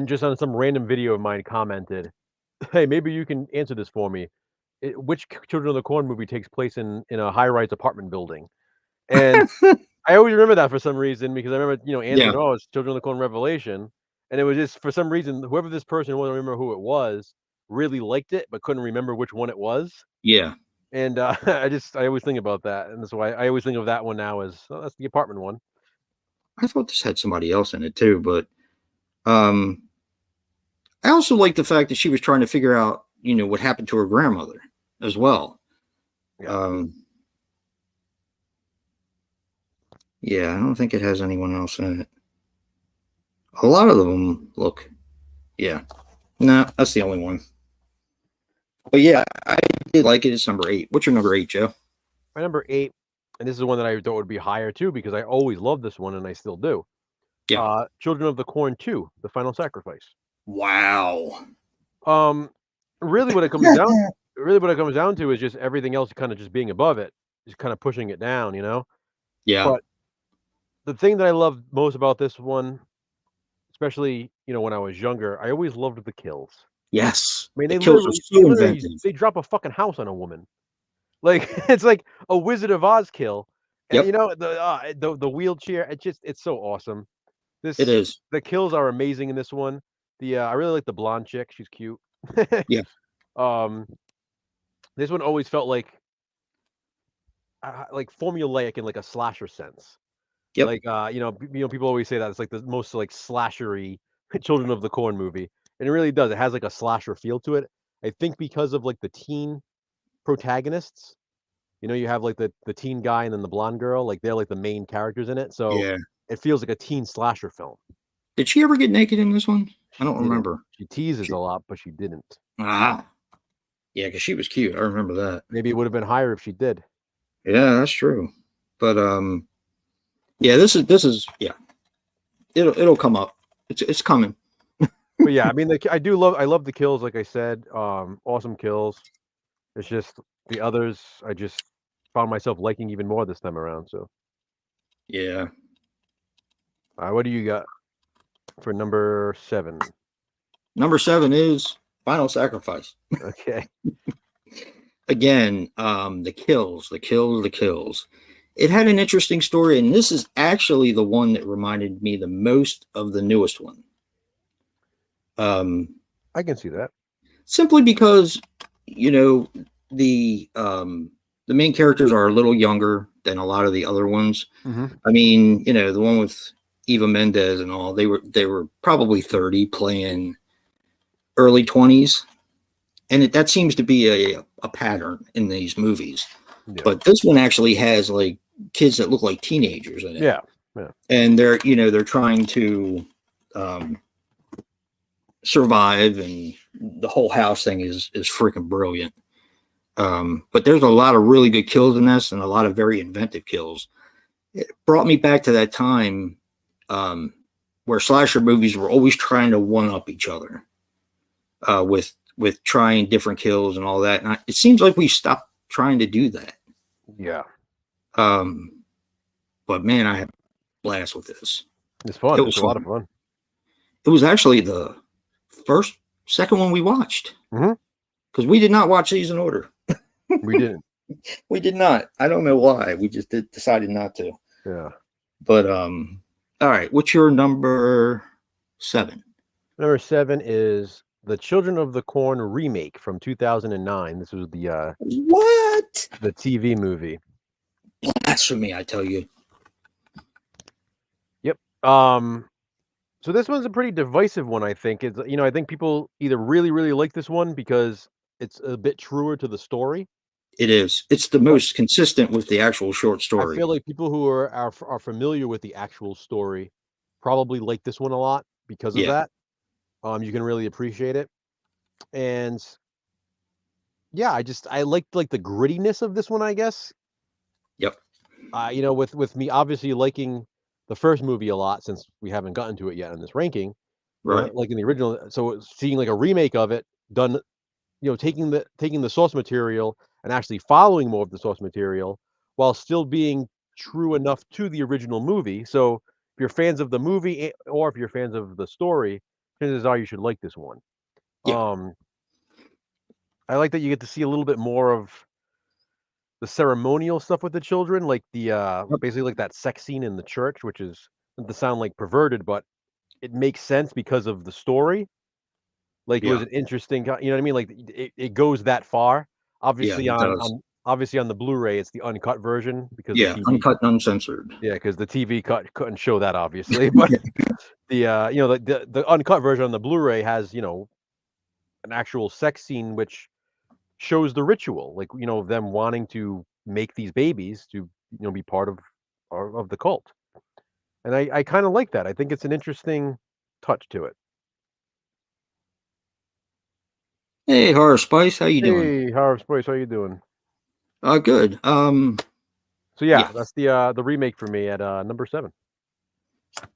Just on some random video of mine commented, "Hey, maybe you can answer this for me. Which Children of the Corn movie takes place in a high-rise apartment building?" And I always remember that for some reason because I remember, yeah, answering, "Oh, it's Children of the Corn Revelation," and it was just for some reason, whoever this person was, I don't remember who it was, really liked it, but couldn't remember which one it was. yeah. And, I always think about that, and that's why I always think of that one now as, "Oh, that's the apartment one." I thought this had somebody else in it too, but um, I also like the fact that she was trying to figure out, what happened to her grandmother as well. Yeah. Yeah, I don't think it has anyone else in it. A lot of them look, yeah. No, that's the only one. But yeah, I did like it. It's number 8. What's your number 8, Joe? My number 8, and this is one that I thought would be higher too because I always loved this one and I still do. Yeah. Children of the Corn 2: The Final Sacrifice. Wow. Um, really what it comes down to is just everything else kinda just being above it, just kinda pushing it down, Yeah. But the thing that I love most about this one, especially, when I was younger, I always loved the kills. Yes. I mean, The kills are so inventive. they drop a fucking house on a woman. Like, it's like a Wizard of Oz kill, and, Yep. the wheelchair, it's so awesome. It is. The kills are amazing in this one. I really like the blonde chick, she's cute. Yeah. Um, this one always felt like formulaic in, like, a slasher sense. Yep. Like, people always say that it's, like, the most, like, slashery Children of the Corn movie, and it really does. It has, like, a slasher feel to it. I think because of, like, the teen protagonists, you have, like, the teen guy and then the blonde girl, like, they're, like, the main characters in it, so Yeah. it feels like a teen slasher film. Did she ever get naked in this one? I She don't didn't. remember. She teases a lot, but she didn't. Ah. Yeah, because she was cute. I remember that. Maybe it would've been higher if she did. Yeah, that's true. But yeah, this is yeah. It'll come up. It's coming. But, yeah, I mean, I love the kills, like I said, awesome kills. It's just the others, I just found myself liking even more this time around, so. Yeah. What do you got for number 7? Number 7 is Final Sacrifice. Okay. Again, the kills. It had an interesting story, and this is actually the one that reminded me the most of the newest one. I can see that. Simply because, the main characters are a little younger than a lot of the other ones. Mhm. I mean, the one with Eva Mendes and all, they were probably 30 playing early 20s. And that seems to be a pattern in these movies. Yeah. But this one actually has like kids that look like teenagers in it. Yeah. And they're trying to survive, and the whole house thing is freaking brilliant. But there's a lot of really good kills in this and a lot of very inventive kills. It brought me back to that time where slasher movies were always trying to one-up each other with trying different kills and all that. And it seems like we stopped trying to do that. Yeah. But man, I had a blast with this. It's fun. It was It's a lot of fun. It was actually the second one we watched. Mhm. Because we did not watch these in order. We didn't. We did not. I don't know why. We just decided not to. Yeah. But all right. What's your number 7? Number 7 is the Children of the Corn remake from 2009. This was What? the TV movie. Blasphemy, I tell you. Yep. So this one's a pretty divisive one, I think. It's, I think people either really, really like this one because it's a bit truer to the story. It is. It's the But most consistent with the actual short I story. feel like people who are familiar with the actual story probably like this one a lot because of Yeah. that. You can really appreciate it. And yeah, I liked like the grittiness of this one, I guess. Yep. With me obviously liking the first movie a lot since we haven't gotten to it yet in this ranking, Right. like in the original. So seeing like a remake of it done, taking the source material and actually following more of the source material while still being true enough to the original movie. So if you're fans of the movie or if you're fans of the story, chances are you should like this one. Yeah. Um, I like that you get to see a little bit more of the ceremonial stuff with the children, like the Yep. basically like that sex scene in the church, which is not to sound like perverted, but it makes sense because of the story. Like it was Yeah. an interesting, you know what I mean? Like it goes that far. Yeah. Obviously It does. on the Blu-ray, it's the uncut version because the Yeah. TV, Uncut and uncensored. yeah, because the TV cut couldn't show that obviously, but the the uncut version on the Blu-ray has an actual sex scene which shows the ritual, like them wanting to make these babies to be part of the cult, and I kind of like that. I think it's an interesting touch to it. Hey, Horror Spice, how you doing? Hey, Horror Spice, how you doing? Good. So Yeah. yeah, that's the remake for me at number 7.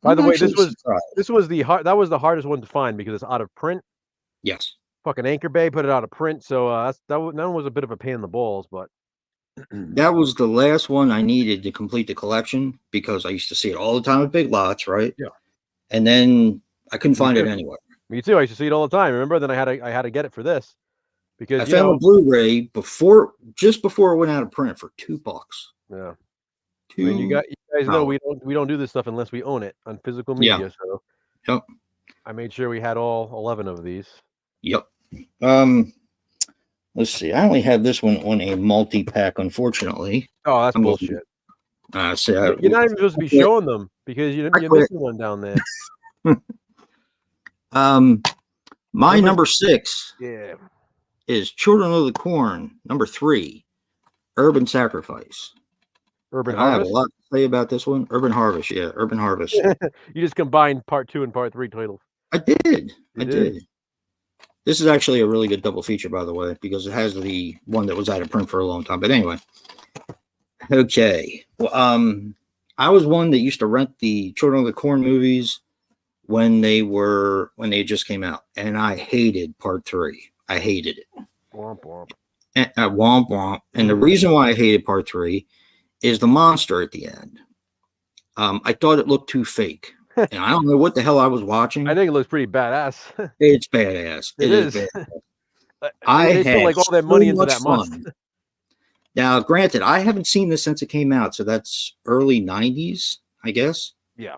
By the I'm way, actually surprised. this was that was the hardest one to find because it's out of print. Yes. Fucking Anchor Bay put it out of print, so that one was a bit of a pain in the balls, but That was the last one I needed to complete the collection because I used to see it all the time at Big Lots, right? Yeah. And then I couldn't Me find it too. anywhere. Me too. I used to see it all the time. Remember? Then I had to get it for this I because found the Blu-ray just before it went out of print for $2. yeah. I mean, you Two. guys know $2. we don't do this stuff unless we own it on physical Yeah. media. So Yep. I made sure we had all 11 of these. Yep. Let's see. I only have this one on a multi-pack, unfortunately. Oh, that's I'm bullshit. See, You're not even supposed to be showing them because you're missing one down there. My number 6 Yeah. is Children of the Corn. Number 3, Urban Sacrifice. Urban And I have a Harvest. lot to say about this one. Urban Harvest, yeah, Urban Harvest. You just combined part 2 and part 3 titles. I did. You I did. did. This is actually a really good double feature, by the way, because it has the one that was out of print for a long time. But anyway, okay. Well, I was one that used to rent the Children of the Corn movies when they just came out, and I hated part 3. I hated it. Womp womp. Womp womp. And the reason why I hated part 3 is the monster at the end. I thought it looked too fake. And I don't know what the hell I was watching. I think it looks pretty badass. It's badass. It is. They put like all their money into that monster. Now, granted, I haven't seen this since it came out, so that's early 90s, I guess. Yeah.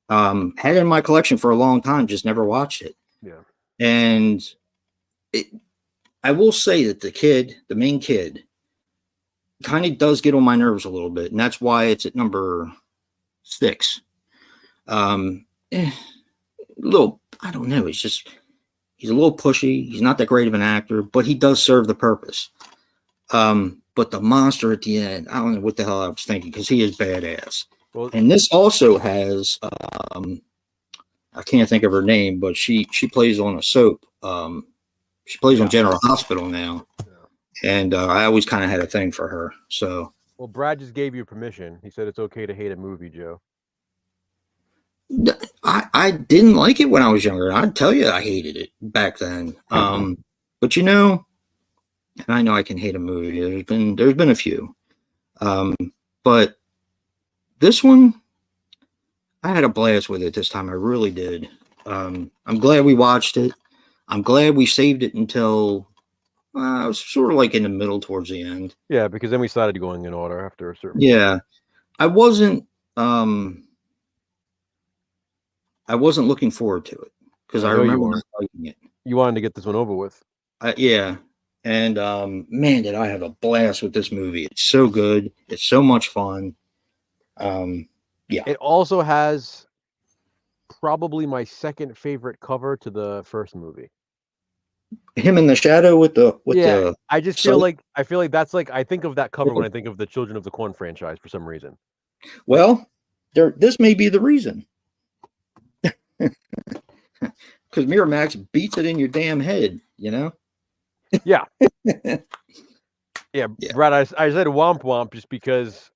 Had it in my collection for a long time, just never watched it. Yeah. And I will say that the main kid, kind of does get on my nerves a little bit, and that's why it's at number 6. Little, I don't know. He's a little pushy. He's not that great of an actor, but he does serve the purpose. But the monster at the end, I don't know what the hell I was thinking because he is badass. Well, and this also has, I can't think of her name, but she plays on a soap. She plays on General Hospital now. Yeah. And I always kind of had a thing for her. So. Well, Brad just gave you permission. He said it's okay to hate a movie, Joe. I didn't like it when I was younger. I'd tell you I hated it back then. But and I know I can hate a movie. There's been a few. But this one, I had a blast with it this time. I really did. I'm glad we watched it. I'm glad we saved it until I was sort of like in the middle towards the end. Yeah, because then we started going in order after a certain point. I wasn't looking forward to it because I remember not liking it. You wanted to get this one over with. Yeah. And man, did I have a blast with this movie. It's so good. It's so much fun. Yeah. It also has probably my second favorite cover to the first movie. Him in the shadow with the I just feel like that's like I think of that cover when I think of the Children of the Corn franchise for some reason. Well, this may be the reason. Because Miramax beats it in your damn head, you know? Yeah. Yeah, Brad, I said Womp Womp just because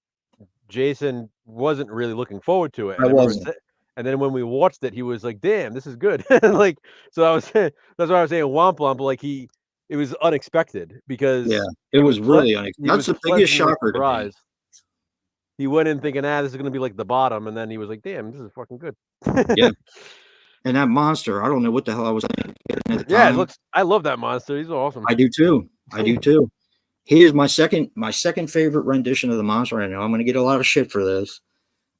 Jason wasn't really looking forward to it. I wasn't. And then when we watched it, he was like, "Damn, this is good!" Like, so that's why I was saying Womp Womp. Like it was unexpected because it was really unexpected. That's the biggest shocker to me. He went in thinking, this is going to be like the bottom, and then he was like, "Damn, this is fucking good." Yeah, and that monster, I don't know what the hell I was thinking at the time. Yeah, I love that monster. He's awesome. I do too. Here's my second favorite rendition of the monster. I know I'm going to get a lot of shit for this,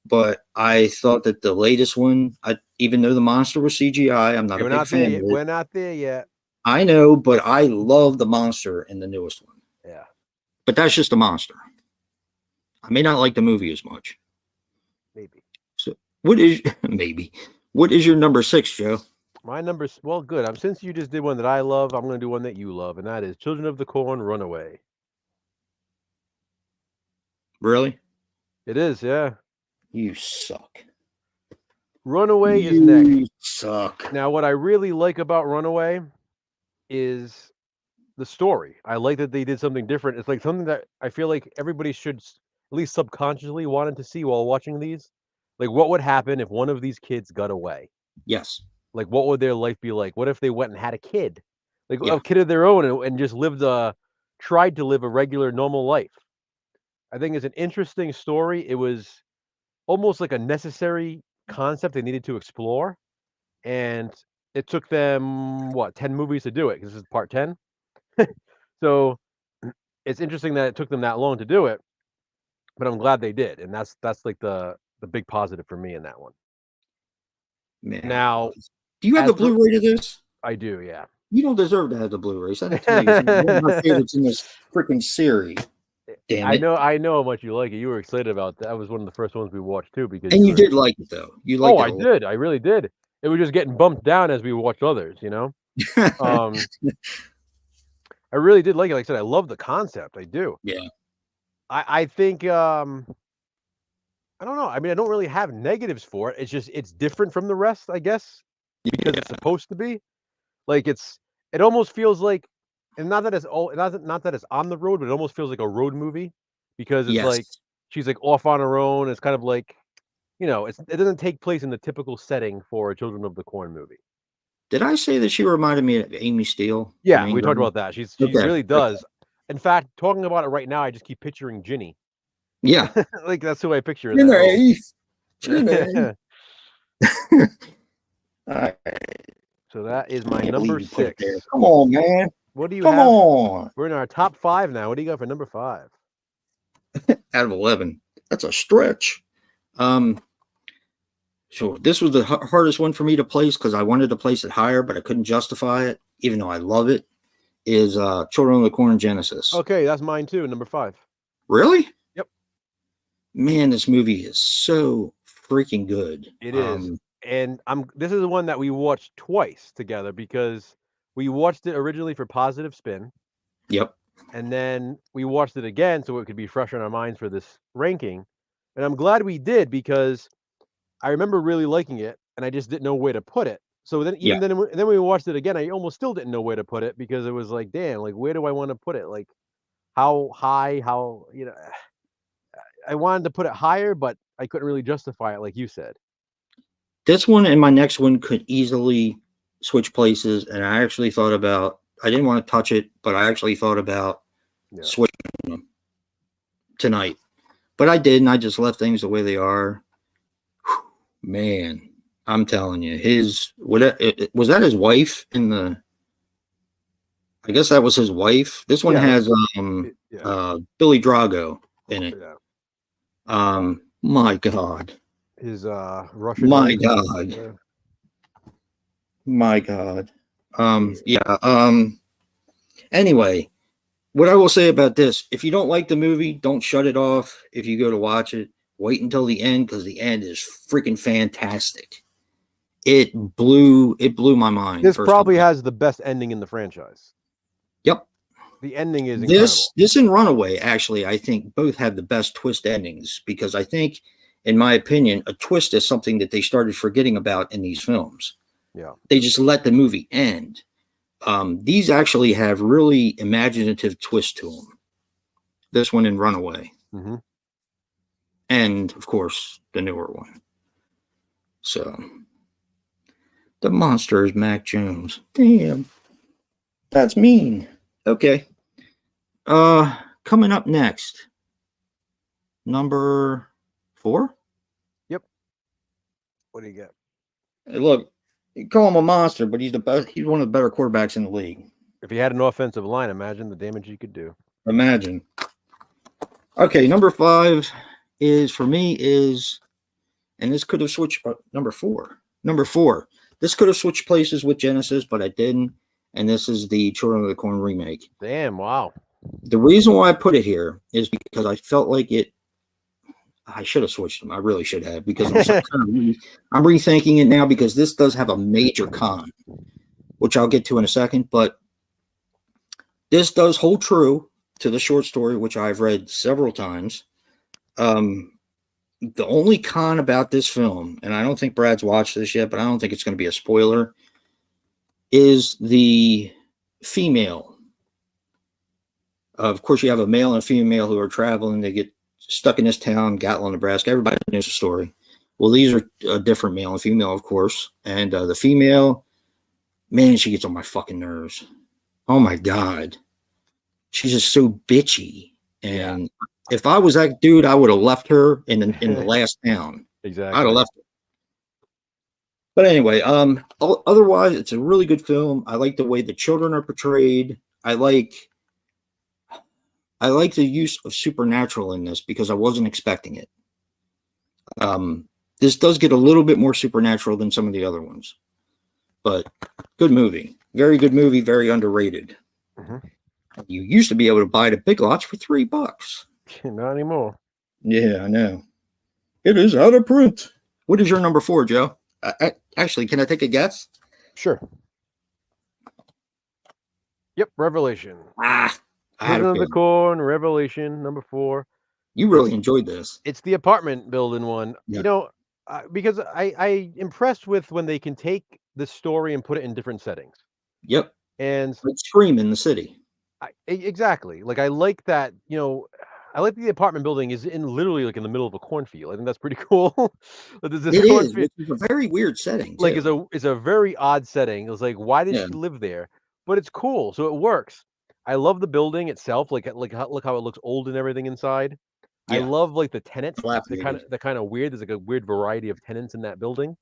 but I thought that the latest one, even though the monster was CGI, I'm not a big fan of it. We're not there yet. I know, but I love the monster in the newest one. Yeah. But that's just a monster. I may not like the movie as much. Maybe. So what is your number 6, Joe? My number's good. Since you just did one that I love, I'm going to do one that you love, and that is Children of the Corn Runaway. Really? It is, yeah. You suck. Runaway is next. You suck. Now, what I really like about Runaway is the story. I like that they did something different. It's like something that I feel like everybody should at least subconsciously wanted to see while watching these. Like, what would happen if one of these kids got away? Yes. Like, what would their life be like? What if they went and had a kid? Like, a kid of their own and just tried to live a regular, normal life. I think it's an interesting story. It was almost like a necessary concept they needed to explore. And it took them, 10 movies to do it? Because this is part 10. So it's interesting that it took them that long to do it. But I'm glad they did. And that's like the big positive for me in that one. Man. Now, do you have the Blu-ray to this? I do, yeah. You don't deserve to have the Blu-ray. Send it to me. It's one of my favorites in this freaking series. Damn it. I know how much you like it. You were excited about that. That was one of the first ones we watched too. You did like it though. You liked it. I did. I really did. It was just getting bumped down as we watched others, you know. I really did like it. Like I said, I love the concept. I do. Yeah. I think I don't know. I mean, I don't really have negatives for it. It's just it's different from the rest, I guess, because it's supposed to be. Like it almost feels like, and not that it's on the road, but it almost feels like a road movie because it's like she's like off on her own. It's kind of like, it doesn't take place in the typical setting for a Children of the Corn movie. Did I say that she reminded me of Amy Steele? Yeah, we talked about that. She really does. In fact, talking about it right now, I just keep picturing Ginny. Yeah. Like that's who I picture. Ginny. All right. So that is my number 6. Come on, man. What do you have? Come on. We're in our top 5 now. What do you got for number 5? Out of 11. That's a stretch. So this was the hardest one for me to place because I wanted to place it higher, but I couldn't justify it, even though I love it. Is Children of the Corn Genesis. Okay, that's mine too, number 5. Really? Yep. Man, this movie is so freaking good. It is. And this is the one that we watched twice together because we watched it originally for Positive Spin. Yep. And then we watched it again so it could be fresh on our minds for this ranking. And I'm glad we did because I remember really liking it and I just didn't know where to put it. So then then we watched it again, I almost still didn't know where to put it because it was like, damn, like where do I want to put it? Like how high, I wanted to put it higher, but I couldn't really justify it like you said. This one and my next one could easily switch places, and I actually thought about, I didn't want to touch it, but I actually thought about switching them tonight. But I didn't. I just left things the way they are. Whew, man, I'm telling you, was that his wife in the, I guess that was his wife. This one has Billy Drago in it. Yeah. My God. His Russian. My God. Yeah. My God. Anyway, what I will say about this, if you don't like the movie, don't shut it off. If you go to watch it, wait until the end because the end is freaking fantastic. it blew my mind. This probably has the best ending in the franchise. Yep. The ending is incredible. This and Runaway, actually, I think both have the best twist endings, because I think, in my opinion, a twist is something that they started forgetting about in these films. Yeah. They just let the movie end. These actually have really imaginative twists to them. This one in Runaway. Mm-hmm. And, of course, the newer one. So, the monster is Mac Jones. Damn. That's mean. Okay. Coming up next. Number 4? Yep. What do you get? Hey, look, you call him a monster, but he's one of the better quarterbacks in the league. If he had an offensive line, imagine the damage he could do. Imagine. Okay, number 5 for me, and this could have switched, number 4. This could have switched places with Genesis, but I didn't. And this is the Children of the Corn remake. Damn, wow. The reason why I put it here is because I felt like I should have switched them. I really should have, because I'm rethinking it now, because this does have a major con, which I'll get to in a second. But this does hold true to the short story, which I've read several times. The only con about this film, and I don't think Brad's watched this yet, but I don't think it's going to be a spoiler, is the female. Of course, you have a male and a female who are traveling. They get stuck in this town, Gatlin, Nebraska. Everybody knows the story. Well, these are a different male and female, of course. And the female, man, she gets on my fucking nerves. Oh, my God. She's just so bitchy. And if I was that dude, I would have left her in the last town. Exactly. I'd have left her. But anyway, otherwise, it's a really good film. I like the way the children are portrayed. I like the use of supernatural in this, because I wasn't expecting it. This does get a little bit more supernatural than some of the other ones. But good movie. Very good movie, very underrated. Mm-hmm. You used to be able to buy it at Big Lots for $3. Not anymore. Yeah, I know. It is out of print. What is your number 4, Joe? Actually, can I take a guess? Sure. Yep, Revelation. Children of the Corn, Revelation, number 4. You really enjoyed this. It's the apartment building one. Yeah. You know, because I impressed with when they can take the story and put it in different settings. Yep. And like Scream in the city. Exactly. Like, I like that, you know, I like the apartment building is literally like in the middle of a cornfield. I think that's pretty cool. It is, which is a very weird setting, too. Like, it's a very odd setting. It was like, why did she live there? But it's cool, so it works. I love the building itself. Look how it looks old and everything inside. Yeah. I love like the tenants. They're kind of weird. There's like a weird variety of tenants in that building.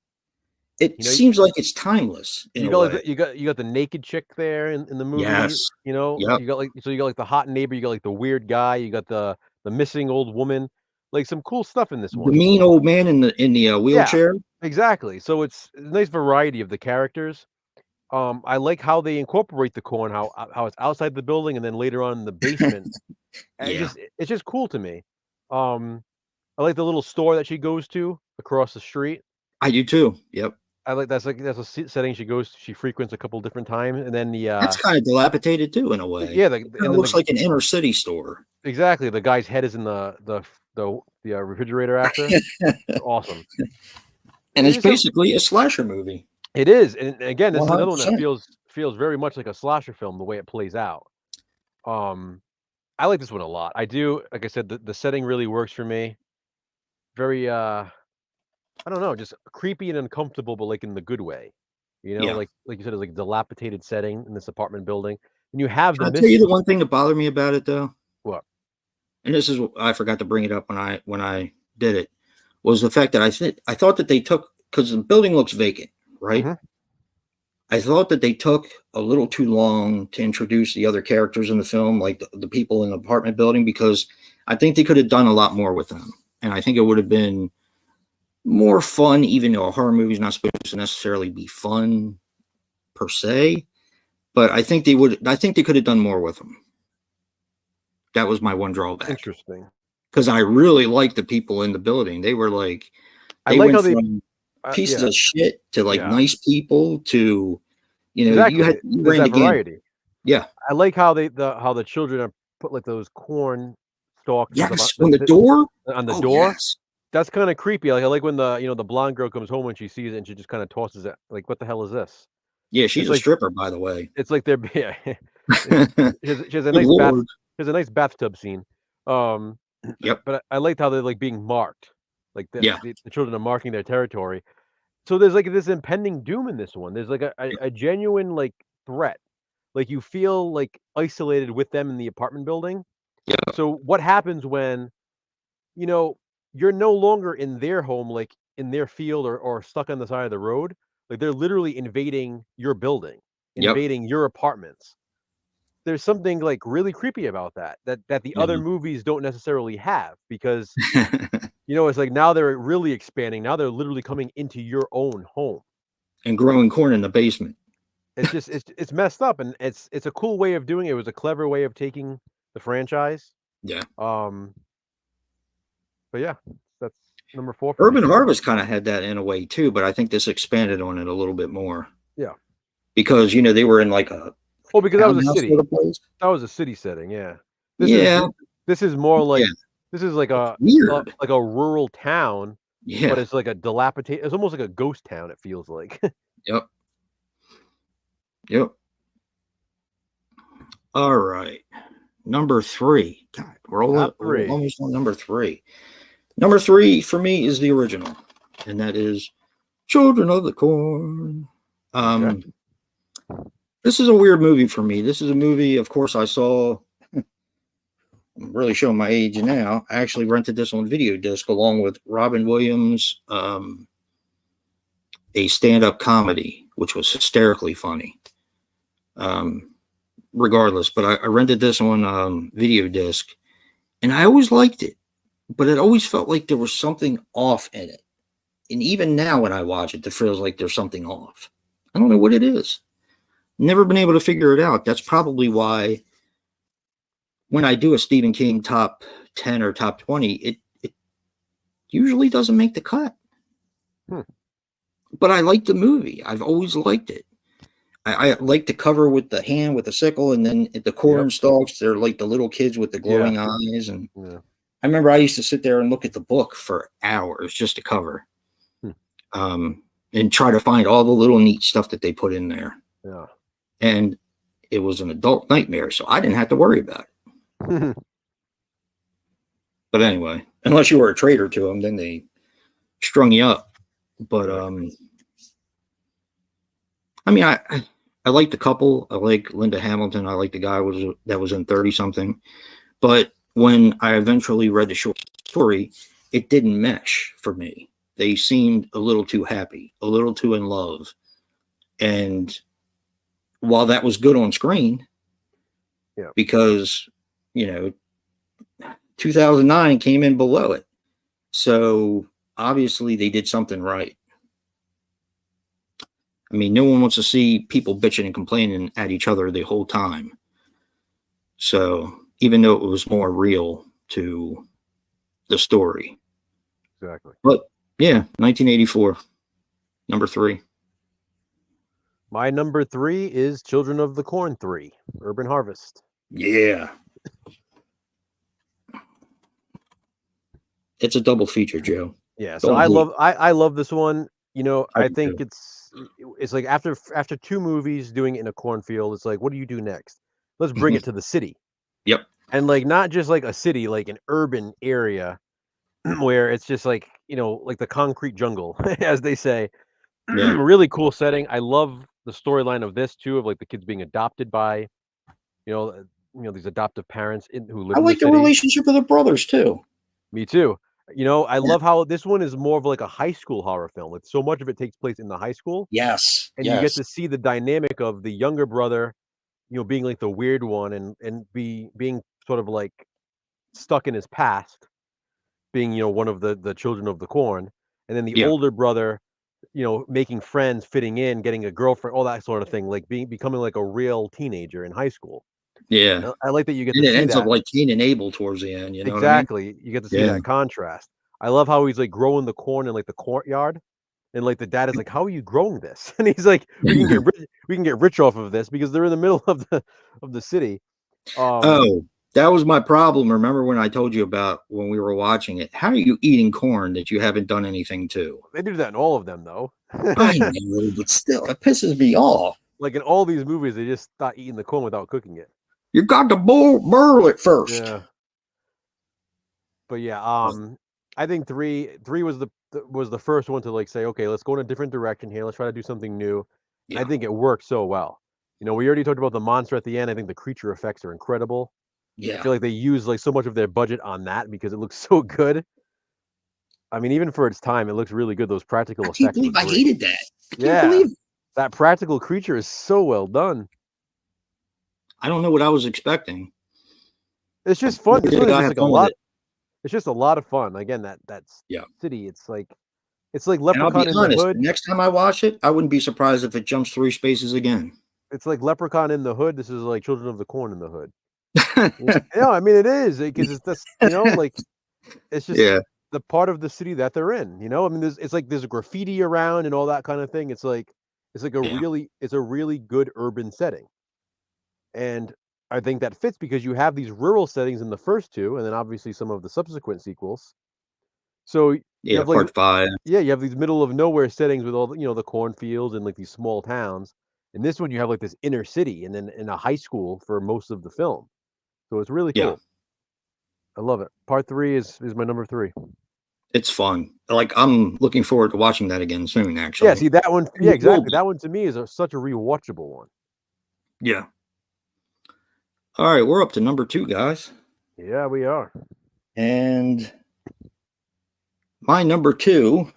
It seems like it's timeless. You got the naked chick there in the movie. Yes. You know, you got like the hot neighbor. You got like the weird guy. You got the missing old woman. Like, some cool stuff in this one. The mean old man in the wheelchair. Yeah, exactly. So it's a nice variety of the characters. I like how they incorporate the corn, how it's outside the building and then later on in the basement. It's just cool to me. I like the little store that she goes to across the street. I do too. Yep. I like that's a setting she frequents a couple different times, and then that's kind of dilapidated too in a way. Yeah, it looks like an inner city store. Exactly. The guy's head is in the refrigerator after. Awesome. And it's basically a slasher movie. It is, and again, this 100%. Is another one that feels very much like a slasher film, the way it plays out. I like this one a lot. I do. Like I said, the setting really works for me. Very, I don't know, just creepy and uncomfortable, but like in the good way. You know, like you said, it's like a dilapidated setting in this apartment building, and you have the. I'll tell you the one thing that bothered me about it, though. What? And this is, I forgot to bring it up when I did it, was the fact that I thought that they took, because the building looks vacant. Right. Mm-hmm. I thought that they took a little too long to introduce the other characters in the film, like the people in the apartment building, because I think they could have done a lot more with them. And I think it would have been more fun, even though a horror movie is not supposed to necessarily be fun per se. But I think they could have done more with them. That was my one drawback. Interesting. Because I really liked the people in the building. They were like, I like how they pieces Yeah, of shit to like yeah, nice people to, exactly. you There's ran the that gamut. variety. Yeah. I like how the children are put like those corn stalks and stuff Yes. When the door. on the Oh door. yes. That's kind of creepy. Like I like when the blonde girl comes home and she sees it and she just kind of tosses it. Like, what the hell is this? Yeah, It's she's a like stripper, by the way. it's like they're yeah. Good She has a nice lord. bathtub scene. Um, Yep. but I liked how they're like being marked. Like Yeah. the children are marking their territory. So there's like this impending doom in this one. There's like a genuine like threat. Like you feel like isolated with them in the apartment building. Yeah. So what happens when, you know, you're no longer in their home, like in their field or stuck on the side of the road? Like they're literally invading your building, Yep. invading your apartments. There's something like really creepy about that the other Yeah. movies don't necessarily have because it's like now they're really expanding. Now they're literally coming into your own home. And growing corn in the basement. It's just it's messed up, and it's a cool way of doing it. It was a clever way of taking the franchise. Yeah. Um, but yeah, that's number 4 for me. Urban Harvest kind of had that in a way too, but I think this expanded on it a little bit more Yeah. because they were in like a Well, because that was a townhouse city. sort of place. That was a city setting. Yeah. This is Yeah. this is more Yeah. like this is like It's a weird. like a rural town, but Yeah. it's like a dilapidated. It's almost like a ghost town. It feels like. Yep. Yep. All right. Number 3. God, Top we're 3. almost on number 3. Number 3 for me is the original, and that is Children of the Corn. Okay. This is a weird movie for me. This is a movie, of course, I saw. I'm really showing my age now. I actually rented this on video disc along with Robin Williams, a stand-up comedy, which was hysterically funny. Regardless, but I rented this on video disc, and I always liked it, but it always felt like there was something off in it. And even now when I watch it, it feels like there's something off. I don't know what it is. Never been able to figure it out. That's probably why when I do a Stephen King top 10 or top 20, it usually doesn't make the cut. But I like the movie. I've always liked it. I like the cover with the hand with the sickle, and then the corn stalks. They're like the little kids with the glowing eyes. And I remember I used to sit there and look at the book for hours just to cover, and try to find all the little neat stuff that they put in there. Yeah. And it was an adult nightmare, so I didn't have to worry about it. But anyway, unless you were a traitor to them, then they strung you up. But I mean, I like the couple. I like Linda Hamilton. I like the guy that was in 30 something. But when I eventually read the short story, it didn't mesh for me. They seemed a little too happy, a little too in love. And while that was good on screen, because 2009 came in below it, so obviously they did something right. I mean, no one wants to see people bitching and complaining at each other the whole time. So even though it was more real to the story. Exactly. But yeah, 1984, number 3. My number 3 is Children of the Corn 3, Urban Harvest. Yeah. It's a double feature, Joe. Yeah, so I love this one. I think it's like after 2 movies doing it in a cornfield, it's like, what do you do next? Let's bring it to the city. Yep. And like not just like a city, like an urban area where it's just like, like the concrete jungle, as they say. Yeah. Really cool setting. I love the storyline of this too, of like the kids being adopted by, these adoptive parents who live I in like the the city. relationship of the brothers too. Me too. I love how this one is more of like a high school horror film. Like so much of it takes place in the high school. Yes. And you get to see the dynamic of the younger brother, being like the weird one and being sort of like stuck in his past, being, one of the children of the corn. And then the older brother, making friends, fitting in, getting a girlfriend, all that sort of thing, like becoming like a real teenager in high school. Yeah. I like that you get and to it see ends that. up like Cain and Abel towards the end, you know what I mean? Exactly. You get to see that contrast. I love how he's like growing the corn in like the courtyard, And like the dad is like, "How are you growing this?" And he's like, we can get rich off of this because they're in the middle of the city." Oh, that was my problem. Remember when I told you about when we were watching it? How are you eating corn that you haven't done anything to? They do that in all of them, though. I know, but still, it pisses me off. Like in all these movies, they just start eating the corn without cooking it. You got to boil it first. Yeah. But yeah, I think three was the first one to like say, okay, let's go in a different direction here. Let's try to do something new. Yeah. I think it worked so well. You know, we already talked about the monster at the end. I think the creature effects are incredible. Yeah. I feel like they use like so much of their budget on that because it looks so good. I mean, even for its time, it looks really good. Those practical effects. I can't believe I hated that. I Yeah, can't believe that practical creature is so well done. I don't know what I was expecting. It's just fun. It's really just like a lot. It. It's just a lot of fun. Again, that's city. It's like Leprechaun in the Hood. Next time I watch it, I wouldn't be surprised if it jumps 3 spaces again. It's like Leprechaun in the Hood. This is like Children of the Corn in the Hood. Yeah, I mean it is because it's this. You know, like it's just the part of the city that they're in. You know, I mean it's like there's graffiti around and all that kind of thing. It's like a really good urban setting, and I think that fits because you have these rural settings in the first two, and then obviously some of the subsequent sequels. So you have like, part 5. Yeah, you have these middle of nowhere settings with all the, the cornfields and like these small towns. In this one, you have like this inner city and then in a high school for most of the film. So it's really cool. I love it. Part 3 is my number 3. It's fun. Like I'm looking forward to watching that again soon. Actually, yeah. See that one? Yeah, exactly. That one to me is such a rewatchable one. Yeah. All right, we're up to number 2, guys. Yeah, we are. And my number 2,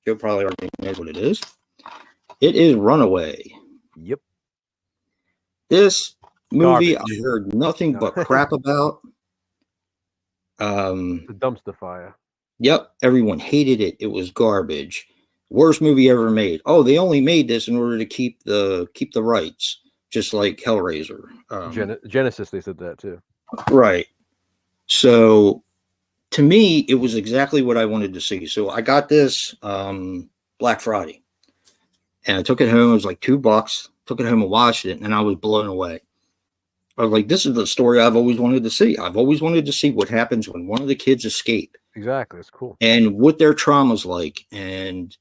Joe probably already knows what it is. It is Runaway. Yep. This movie I heard nothing but crap about. The dumpster fire. Yep, everyone hated it. It was garbage. Worst movie ever made. Oh, they only made this in order to keep the rights, just like Hellraiser. Genesis, they said that too. Right. So, to me, it was exactly what I wanted to see. So I got this Black Friday, and I took it home. It was like $2. Took it home and watched it, and I was blown away. I was like, this is the story I've always wanted to see. I've always wanted to see what happens when one of the kids escape. Exactly. It's cool. And what their trauma's like and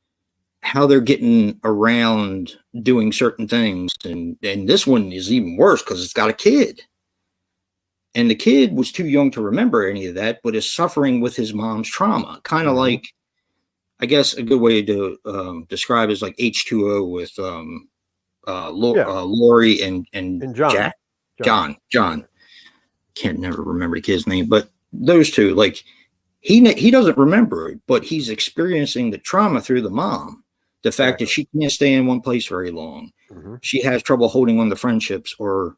how they're getting around doing certain things. And this one is even worse because it's got a kid. And the kid was too young to remember any of that, but is suffering with his mom's trauma. Kind of like, I guess a good way to describe it is like H2O with Lori and John. John. Can't never remember the kid's name, but those two, like he doesn't remember it, but he's experiencing the trauma through the mom. The fact that she can't stay in one place very long. She has trouble holding on to friendships or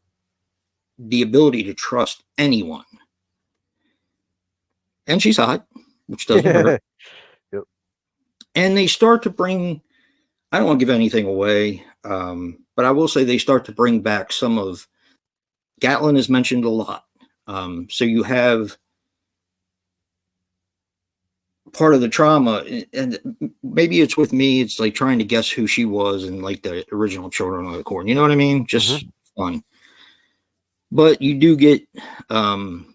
the ability to trust anyone. And she's hot, which doesn't hurt. Yep. And they start to bring, I don't want to give anything away, but I will say they start to bring back some of, Gatlin is mentioned a lot. So you have part of the trauma, and maybe it's with me, it's like trying to guess who she was in like the original Children of the Corn. You know what I mean? Just fun. But you do get the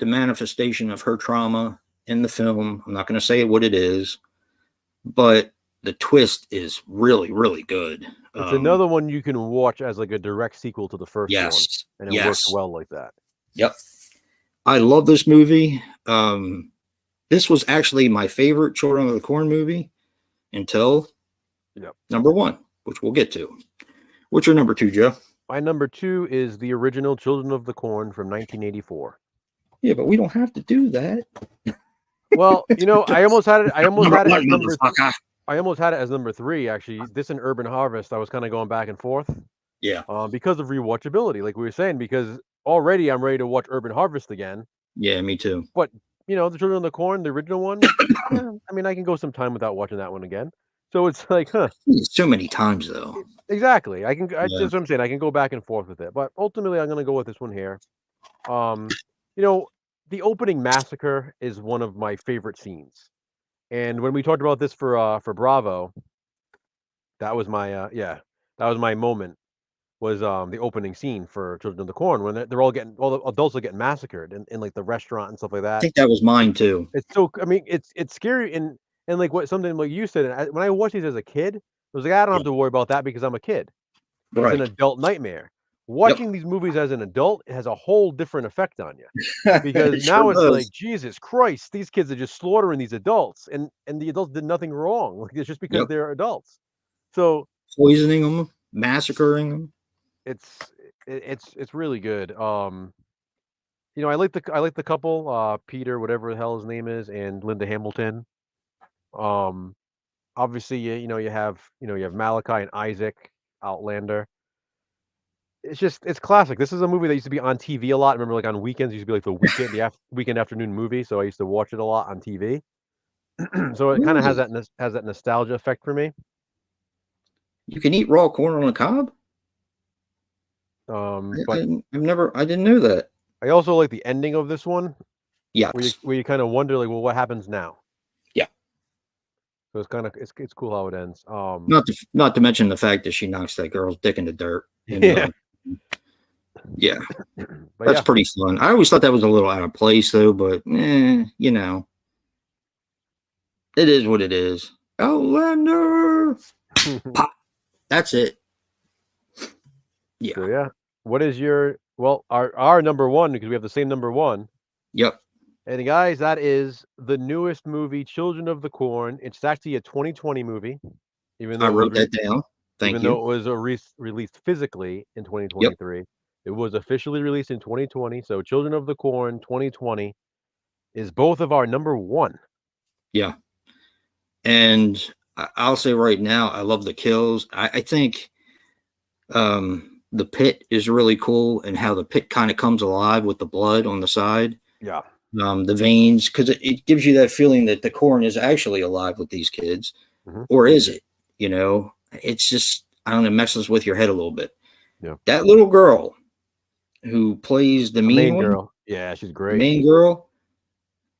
manifestation of her trauma in the film. I'm not going to say what it is, but the twist is really, really good. It's another one you can watch as like a direct sequel to the first one, and it works well like that. Yep. I love this movie. This was actually my favorite Children of the Corn movie until number 1, which we'll get to. What's your number 2, Joe? My number 2 is the original Children of the Corn from 1984. Yeah, but we don't have to do that. Well, I almost had it as number 3, actually. This and Urban Harvest, I was kind of going back and forth. Yeah. Because of rewatchability, like we were saying, because already I'm ready to watch Urban Harvest again. Yeah, me too. But, the Children of the Corn, the original one, I mean, I can go some time without watching that one again. So it's like, so many times, though. Exactly. That's what I'm saying. I can go back and forth with it. But ultimately, I'm going to go with this one here. The opening massacre is one of my favorite scenes. And when we talked about this for Bravo, that was my that was my moment. Was the opening scene for Children of the Corn when they're all the adults are getting massacred in like the restaurant and stuff like I that. think that was mine too. It's so I mean it's scary and like what something like you said. And when I watched these as a kid, I was like I don't Yeah. have to worry about that because I'm a kid. It's an Right. adult nightmare. Yep. Watching these movies as an adult has a whole different effect on you because It sure now it's like does. Jesus Christ, these kids are just slaughtering these adults, and the adults did nothing wrong. Like it's just because Yep. they're adults. So Poisoning them, massacring them. it's it's really good. You know, I like the couple, Peter, whatever the hell his name is, and Linda Hamilton. Um, obviously, you have Malachi and Isaac, Outlander. It's just it's classic. This is a movie that used to be on TV a lot. I remember like on weekends, it used to be like weekend afternoon movie. So I used to watch it a lot on TV. So it kind of Really? has that nostalgia effect for me. You can eat raw corn on the cob? But I didn't know that. I also like the ending of this one, Yes. where you kind of wonder like, well, what happens now? Yeah. So it's kind of it's cool how it ends. Not to mention the fact that she knocks that girl's dick in the dirt. And Yeah, yeah, but that's yeah, pretty fun. I always thought that was a little out of place though, but you know, it is what it is. Outlander. Pop. That's it. Yeah. so yeah. What is your our number one because we have the same number one. Yep. And guys, that is the newest movie, Children of the Corn. It's actually a 2020 movie, even I though it was wrote that down. Thank even though you. it was released physically in Yep. 2023. It was officially released in 2020. So Children of the Corn 2020 is both of our number one. Yeah. And I'll say right now, I love the kills. I think the pit is really cool and how the pit kind of comes alive with the blood on the side. Yeah. The veins, because it gives you that feeling that the corn is actually alive with these kids, Mm-hmm. or is it? You know, it's just, I don't know, it messes with your head a little bit. Yeah. That little girl who plays the The mean main one, girl. Yeah, she's the great. main girl,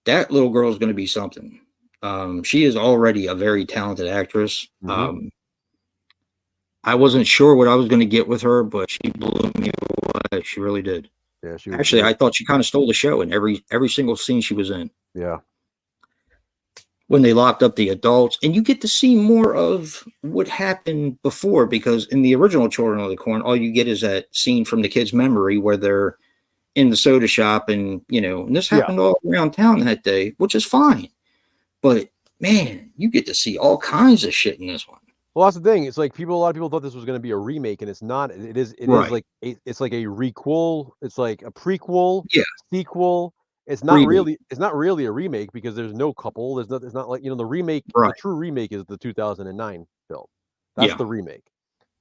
that little girl is going to be something. She is already a very talented actress. Mm-hmm. I wasn't sure what I was going to get with her, but she blew me away. She really did. Yeah, she was Actually, great. I thought she kind of stole the show in every single scene she was in. Yeah. When they locked up the adults, and you get to see more of what happened before, because in the original Children of the Corn, all you get is that scene from the kid's memory where they're in the soda shop, and and this happened all around town that day, which is fine. But man, you get to see all kinds of shit in this one. Well, that's the thing. It's like a lot of people thought this was going to be a remake, and it's not. It is Right. like it's like a requel. It's like a prequel, Yeah. sequel. It's not Reboot. really. It's not really a remake because there's no couple. There's not. It's not like the remake. Right. The true remake is the 2009 film. That's Yeah. the remake.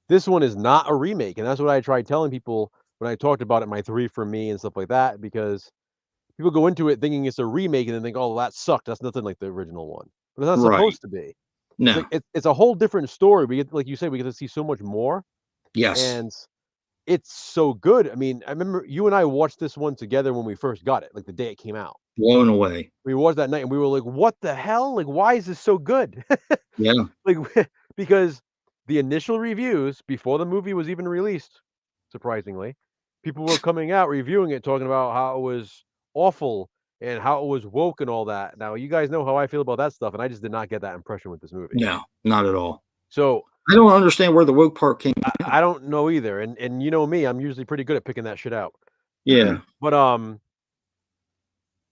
This one is not a remake, and that's what I tried telling people when I talked about it. My three for me and stuff like that, because people go into it thinking it's a remake and then think, "Oh, that sucked. That's nothing like the original one." But it's not Right. supposed to be. It's No. like it's a whole different story. We get, like you said, we get to see so much more, Yes. and it's so good. I mean, I remember you and I watched this one together when we first got it, like the day it came out. Blown away. We watched that night and we were like, "What the hell? Like, why is this so good?" Yeah. Like, because the initial reviews before the movie was even released, surprisingly, people were coming out reviewing it, talking about how it was awful and how it was woke and all that. Now, you guys know how I feel about that stuff, and I just did not get that impression with this movie. No, not at all. So I don't understand where the woke part came. I don't know either, and you know me, I'm usually pretty good at picking that shit out. Yeah. But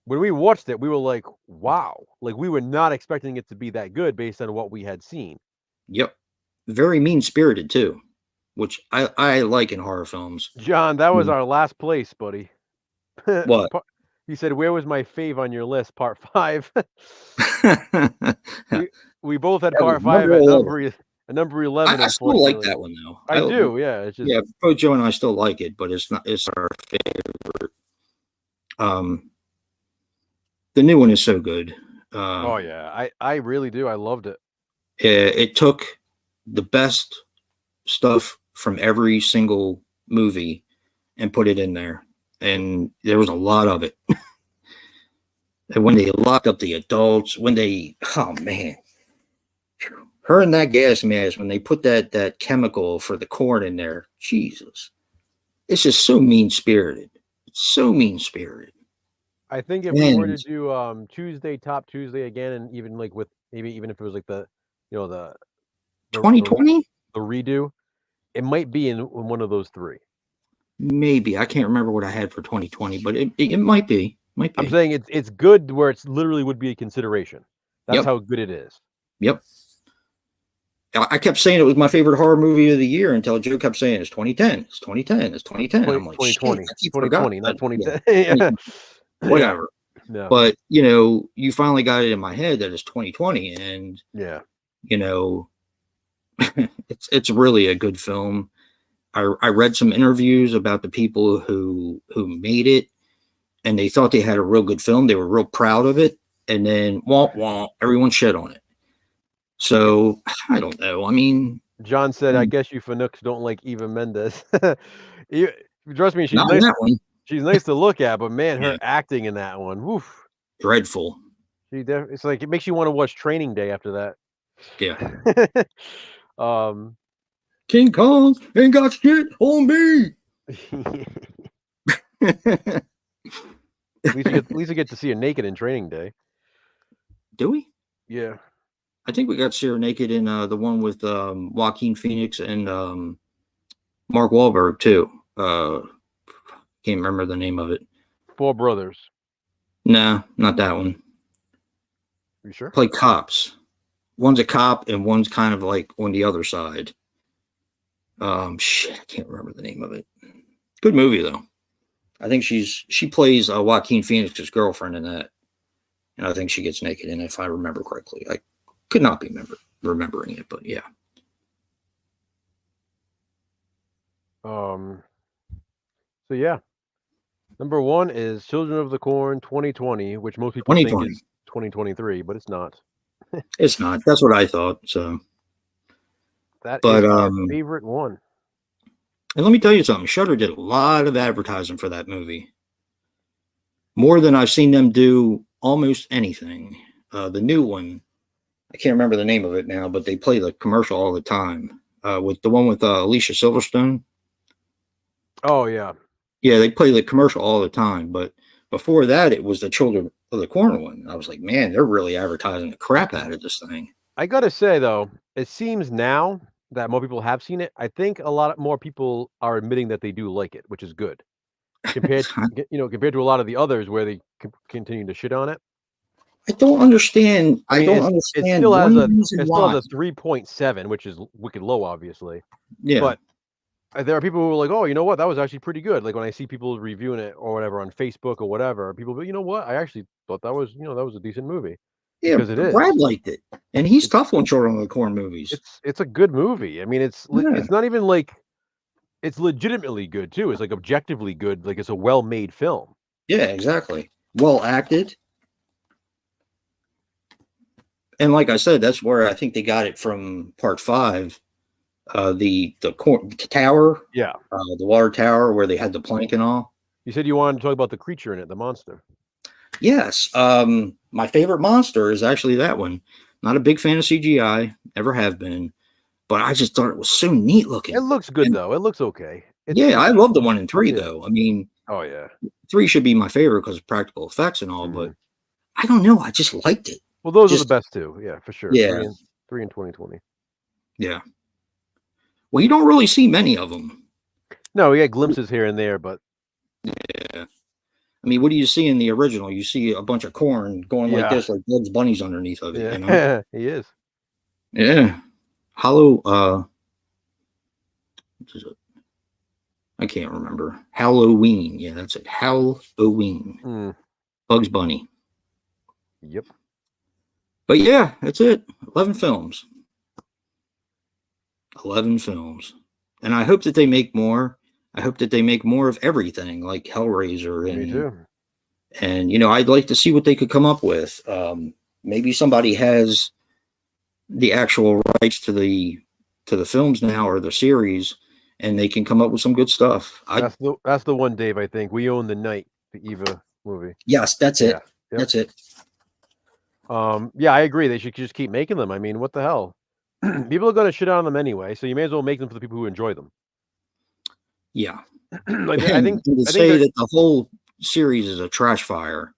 when we watched it, we were like, "Wow!" Like we were not expecting it to be that good based on what we had seen. Yep. Very mean spirited too, which I like in horror films. John, that was our last place, buddy. What? He said, "Where was my fave on your list?" Part 5. we both had part 5 at number 11. I still like Unfortunately, that one though. I do. Yeah, it's just both Joe and I still like it, but it's not. It's our favorite. The new one is so good. oh yeah, I really do. I loved it. It took the best stuff from every single movie and put it in there, and there was a lot of it. And when they locked up the adults, oh man, her in that gas mask, when they put that chemical for the corn in there, Jesus, it's just so mean spirited. So mean spirited. I think if we were to do Tuesday, Top Tuesday again, and even like with maybe even if it was like the, you know, the 2020, the redo, it might be in one of those three. maybe. I can't remember what I had for 2020, but it might be. Might be. I'm saying it's good where it's literally would be a consideration. That's how good it is. Yep. I kept saying it was my favorite horror movie of the year until Joe kept saying it's 2010, it's 2010, it's 2010. I'm like, 2020, 2020, not 2010. Yeah. Whatever. No. But you know, you finally got it in my head that it's 2020, and yeah, you know, it's really a good film. I read some interviews about the people who made it, and they thought they had a real good film. They were real proud of it, and then everyone shit on it. So I don't know. I mean, John said, "I guess you Fanooks don't like Eva Mendes." Trust me, she's not nice. That one. She's nice to look at, but man, her acting in that one, woof, dreadful. It's like it makes you want to watch Training Day after that. Yeah. King Kong ain't got shit on me. At least you get to see her naked in Training Day. Do we? Yeah. I think we got to see her naked in the one with Joaquin Phoenix and Mark Wahlberg too. Can't remember the name of it. Four Brothers. No, not that one. You sure? Play cops. One's a cop and one's kind of like on the other side. Shit, I can't remember the name of it. Good movie though. I think she plays Joaquin Phoenix's girlfriend in that, and I think she gets naked in it, if I remember correctly. I could not be remembering it, but yeah. So yeah, number one is Children of the Corn 2020, which most people think is 2023, but it's not. It's not. That's what I thought. So that is my favorite one. And let me tell you something. Shudder did a lot of advertising for that movie. More than I've seen them do almost anything. The new one, I can't remember the name of it now, but they play the commercial all the time. With the one with Alicia Silverstone. Oh, yeah. Yeah, they play the commercial all the time. But before that, it was the Children of the Corn one. I was like, man, they're really advertising the crap out of this thing. I got to say, though, it seems now that more people have seen it. I think a lot more people are admitting that they do like it, which is good. Compared to a lot of the others where they continue to shit on it. I don't understand. I don't understand. It still has a 3.7, which is wicked low, obviously. Yeah. But there are people who are like, oh, you know what? That was actually pretty good. Like when I see people reviewing it or whatever on Facebook or whatever, people go, you know what? I actually thought that was a decent movie. Yeah, because it is. Brad liked it, and he's tough on Children of the Corn movies. It's a good movie. I mean, it's not even like it's legitimately good too. It's like objectively good. Like it's a well-made film. Yeah, exactly. Well acted. And like I said, that's where I think they got it from part 5. The tower. Yeah. The water tower where they had the plank and all. You said you wanted to talk about the creature in it, the monster. Yes. My favorite monster is actually that one. Not a big fan of CGI, never have been, but I just thought it was so neat looking. It looks good though. It looks okay. I love the 1 and 3 though. I mean, oh yeah, 3 should be my favorite because of practical effects and all, but I don't know. I just liked it. Well, those are the best two. Yeah, for sure. Yeah. 3 in 2020. Yeah. Well, you don't really see many of them. No, we get glimpses here and there, but yeah. I mean, what do you see in the original? You see a bunch of corn going like this, like Bugs Bunny's underneath of it. Yeah, you know? He is. Yeah. Hollow. What is it? I can't remember. Halloween. Yeah, that's it. Halloween. Bugs Bunny. Yep. But yeah, that's it. 11 films. 11 films. And I hope that they make more. I hope that they make more of everything, like Hellraiser. And, me too. And, I'd like to see what they could come up with. Maybe somebody has the actual rights to the films now or the series, and they can come up with some good stuff. That's the one, Dave. I think we own the Night, the Eva movie. Yes, that's it. Yep. That's it. Yeah, I agree. They should just keep making them. I mean, what the hell? People are going to shit on them anyway, so you may as well make them for the people who enjoy them. Yeah. Like, I And think to say that the whole series is a trash fire,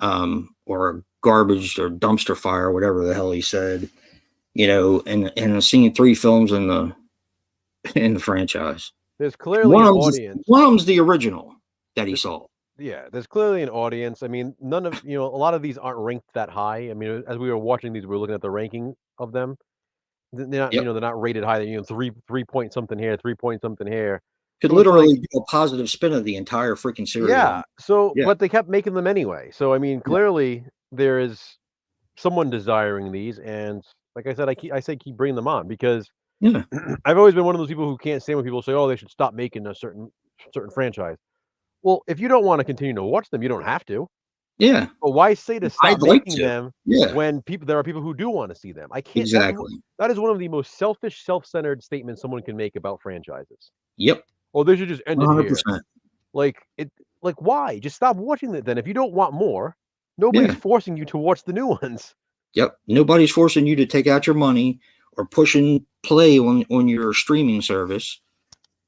or a garbage or dumpster fire, whatever the hell he said, you know, and I've seen 3 films in the franchise. there's clearly an audience. One of them's the original that he saw. Yeah, there's clearly an audience. I mean, none of a lot of these aren't ranked that high. I mean, as we were watching these, we were looking at the ranking of them. They're not, Yep. they're not rated high. You know, 3 point something here, 3 point something here. Could So it's literally like, do a positive spin of the entire freaking series. yeah. So, Yeah. but they kept making them anyway. So, I mean, clearly there is someone desiring these, and like I said, I say keep bringing them on because Yeah. I've always been one of those people who can't stand when people say, "Oh, they should stop making a certain franchise." Well, if you don't want to continue to watch them, you don't have to. Yeah. But why say to stop I'd like making to. them Yeah. when there are people who do want to see them? I can't. Exactly. That is one of the most selfish, self-centered statements someone can make about franchises. Yep. Oh, they should just end it here. 100%. Like why? Just stop watching it then. If you don't want more, nobody's forcing you to watch the new ones. Yep. Nobody's forcing you to take out your money or pushing play on your streaming service.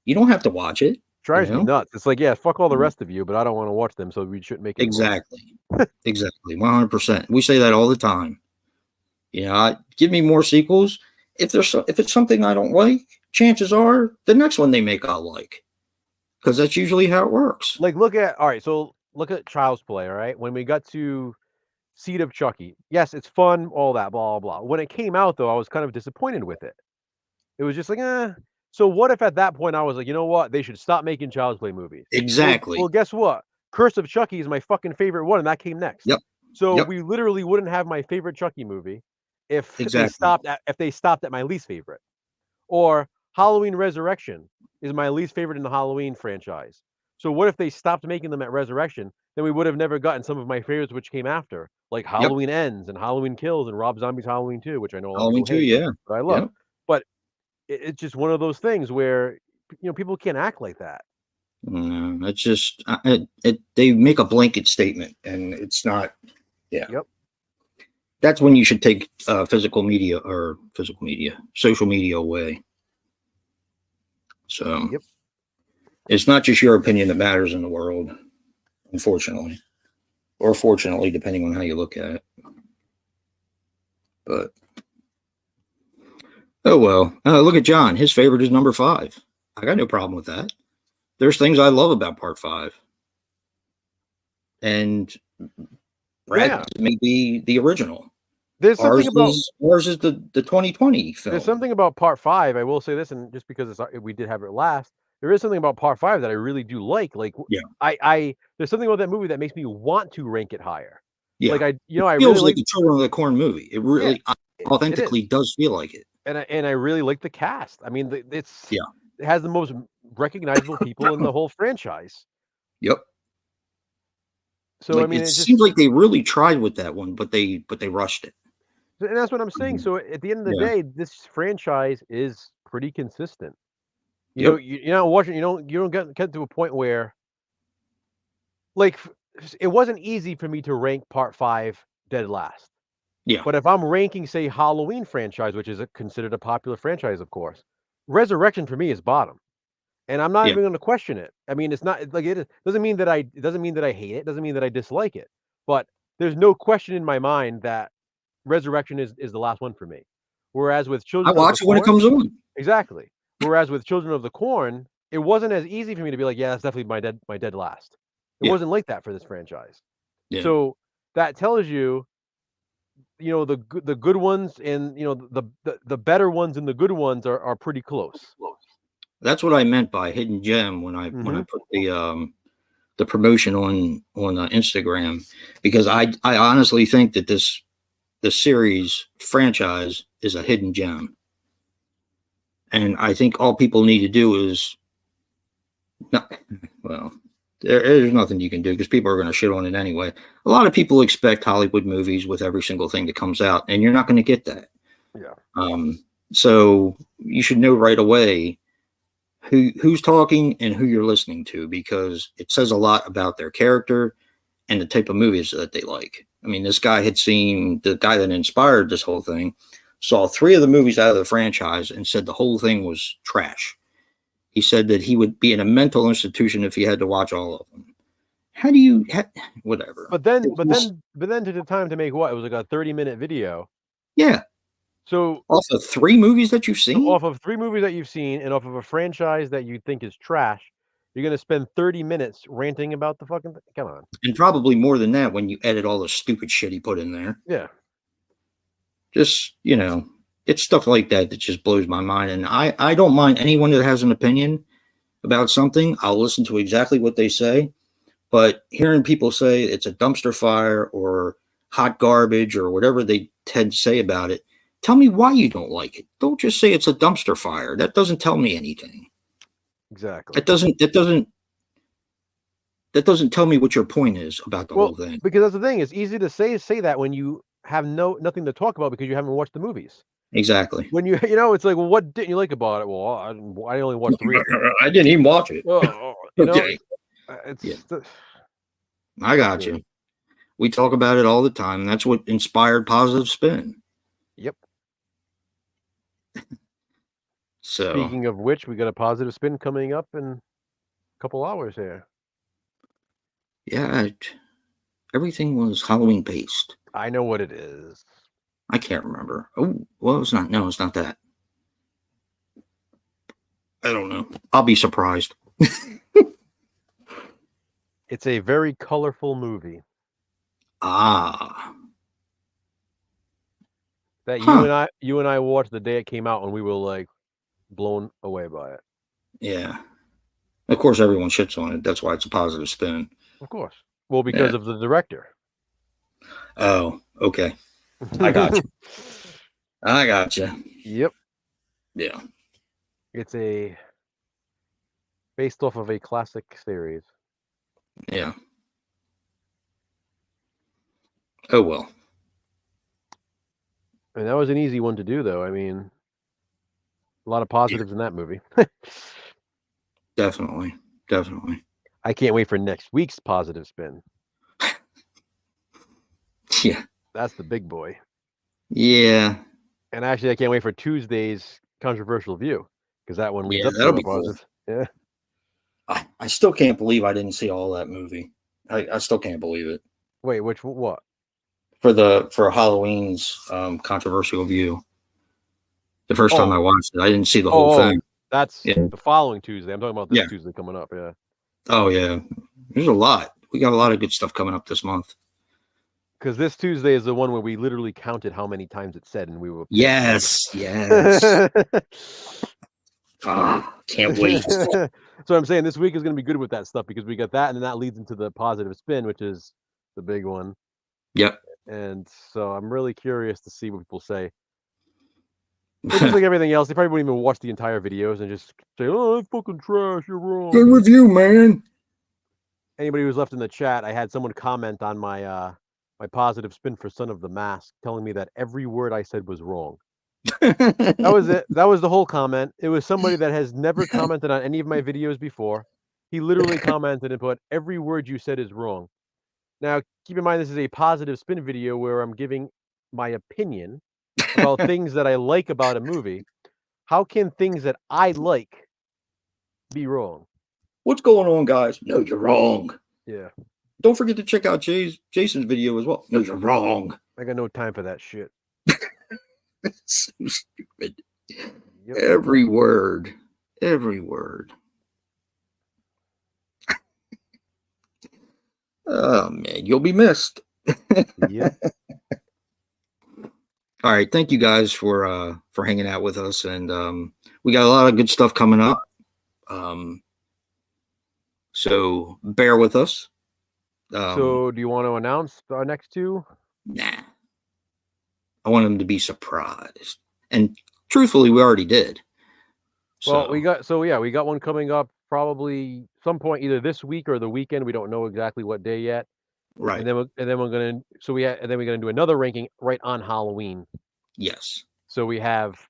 You don't have to watch it. Drives me nuts. It's like, yeah, fuck all the rest of you, but I don't want to watch them, so we shouldn't make it. Exactly. Exactly. 100%. We say that all the time. You know, give me more sequels. If it's something I don't like, chances are the next one they make I'll like, because that's usually how it works. Like, look at Child's Play. All right, when we got to Seed of Chucky, yes, it's fun, all that, blah blah blah. When it came out, though, I was kind of disappointed with it. It was just like, eh. So what if at that point I was like, you know what? They should stop making Child's Play movies. Exactly. Well, guess what? Curse of Chucky is my fucking favorite one, and that came next. Yep. So we literally wouldn't have my favorite Chucky movie if they stopped at my least favorite. Or Halloween Resurrection is my least favorite in the Halloween franchise. So what if they stopped making them at Resurrection? Then we would have never gotten some of my favorites which came after, like Halloween Ends and Halloween Kills and Rob Zombie's Halloween 2, which I know a lot of people hate, but I love. But it's just one of those things where people can't act like that. No, it's just they make a blanket statement, and it's not. Yeah. Yep. That's when you should take social media away. So it's not just your opinion that matters in the world, unfortunately, or fortunately, depending on how you look at it. But oh well. Look at John. His favorite is number 5. I got no problem with that. There's things I love about part 5. And Brad may be the original. There's something about ours is the 2020 film. There's something about part 5. I will say this, and just because we did have it last, there is something about part 5 that I really do like. Like, there's something about that movie that makes me want to rank it higher. Yeah, like I feels really like the Children of the Corn movie. It really authentically does feel like it. And I really like the cast. I mean, it has the most recognizable people in the whole franchise. Yep. So I mean, it seems like they really tried with that one, but they rushed it. And that's what I'm saying. So at the end of the day, this franchise is pretty consistent. You're not watching. You don't get to a point where, like, it wasn't easy for me to rank part 5 dead last. Yeah. But if I'm ranking, say, Halloween franchise, which is considered a popular franchise, of course, Resurrection for me is bottom, and I'm not even going to question it. I mean, it's not like it doesn't mean that I hate it. Doesn't mean that I dislike it. But there's no question in my mind that Resurrection is the last one for me. Whereas with Children, I watch it when it comes on. Exactly. Whereas with Children of the Corn, it wasn't as easy for me to be like, yeah, that's definitely my dead last. It wasn't like that for this franchise. Yeah. So that tells you, the good ones and the better ones and the good ones are pretty close. That's what I meant by hidden gem when I put the promotion on Instagram, because I honestly think that the series franchise is a hidden gem, and I think all people need to do is there's nothing you can do because people are going to shit on it anyway. A lot of people expect Hollywood movies with every single thing that comes out, and you're not going to get that. Yeah. So you should know right away who's talking and who you're listening to, because it says a lot about their character and the type of movies that they like. I mean, this guy had seen, the guy that inspired this whole thing saw 3 of the movies out of the franchise and said the whole thing was trash. He said that he would be in a mental institution if he had to watch all of them. How do you, whatever. But then to the time to make what? It was like a 30-minute video. Yeah. So off of 3 movies that you've seen? Off of 3 movies that you've seen and off of a franchise that you think is trash, you're going to spend 30 minutes ranting about the fucking thing? Come on. And probably more than that when you edit all the stupid shit he put in there. Yeah. Just, you know, it's stuff like that that just blows my mind. And I don't mind anyone that has an opinion about something. I'll listen to exactly what they say. But hearing people say it's a dumpster fire or hot garbage or whatever they tend to say about it, tell me why you don't like it. Don't just say it's a dumpster fire. That doesn't tell me anything. Exactly. That doesn't tell me what your point is about the whole thing. Because that's the thing. It's easy to say that when you have nothing to talk about because you haven't watched the movies. Exactly. When you know, it's like, well, what didn't you like about it? Well, I only watched 3. I didn't even watch it. You know, Okay. I got you. We talk about it all the time. That's what inspired Positive Spin. Yep. So, speaking of which, we got a Positive Spin coming up in a couple hours here. Yeah, everything was Halloween based. I know what it is. I can't remember. Oh, well, it's not. No, it's not that. I don't know. I'll be surprised. It's a very colorful movie. Ah. That you and I watched the day it came out, and we were like blown away by it. Yeah. Of course, everyone shits on it. That's why it's a Positive Spin. Of course. Well, because of the director. Oh, okay. I got you. I got you. Yep. Yeah. It's based off of a classic series. Yeah. Oh, well. And that was an easy one to do, though. I mean, a lot of positives in that movie. Definitely. I can't wait for next week's Positive Spin. Yeah. That's the big boy. Yeah. And actually, I can't wait for Tuesday's Controversial View, because that one leads up that'll to be positive. Cool. Yeah. I still can't believe I didn't see all that movie. I still can't believe it. Wait, what? For Halloween's Controversial View. The first time I watched it, I didn't see the whole thing. That's the following Tuesday. I'm talking about this Tuesday coming up. Yeah. Oh yeah, there's a lot. We got a lot of good stuff coming up this month. Because this Tuesday is the one where we literally counted how many times it said, and we were yes. Can't wait. So I'm saying this week is going to be good with that stuff because we got that, and then that leads into the Positive Spin, which is the big one. Yep. And so I'm really curious to see what people say. It's just like everything else. They probably won't even watch the entire videos and just say, "Oh, it's fucking trash. You're wrong." Good review, man. Anybody who's left in the chat, I had someone comment on my my Positive Spin for Son of the Mask, telling me that every word I said was wrong. That was it. That was the whole comment. It was somebody that has never commented on any of my videos before. He literally commented and put, "Every word you said is wrong." Now, keep in mind, this is a Positive Spin video where I'm giving my opinion about things that I like about a movie. How can things that I like be wrong? What's going on, guys? No, you're wrong. Yeah. Don't forget to check out Jason's video as well. No, you're wrong. I got no time for that shit. It's so stupid. Yep. Every word. Oh man, you'll be missed. Yeah. All right, thank you guys for hanging out with us, and we got a lot of good stuff coming up. So bear with us. So do you want to announce our next two? Nah. I want them to be surprised. And truthfully, we already did. Well, we got one coming up probably some point either this week or the weekend. We don't know exactly what day yet. Right. And then we're gonna do another ranking right on Halloween. Yes. So we have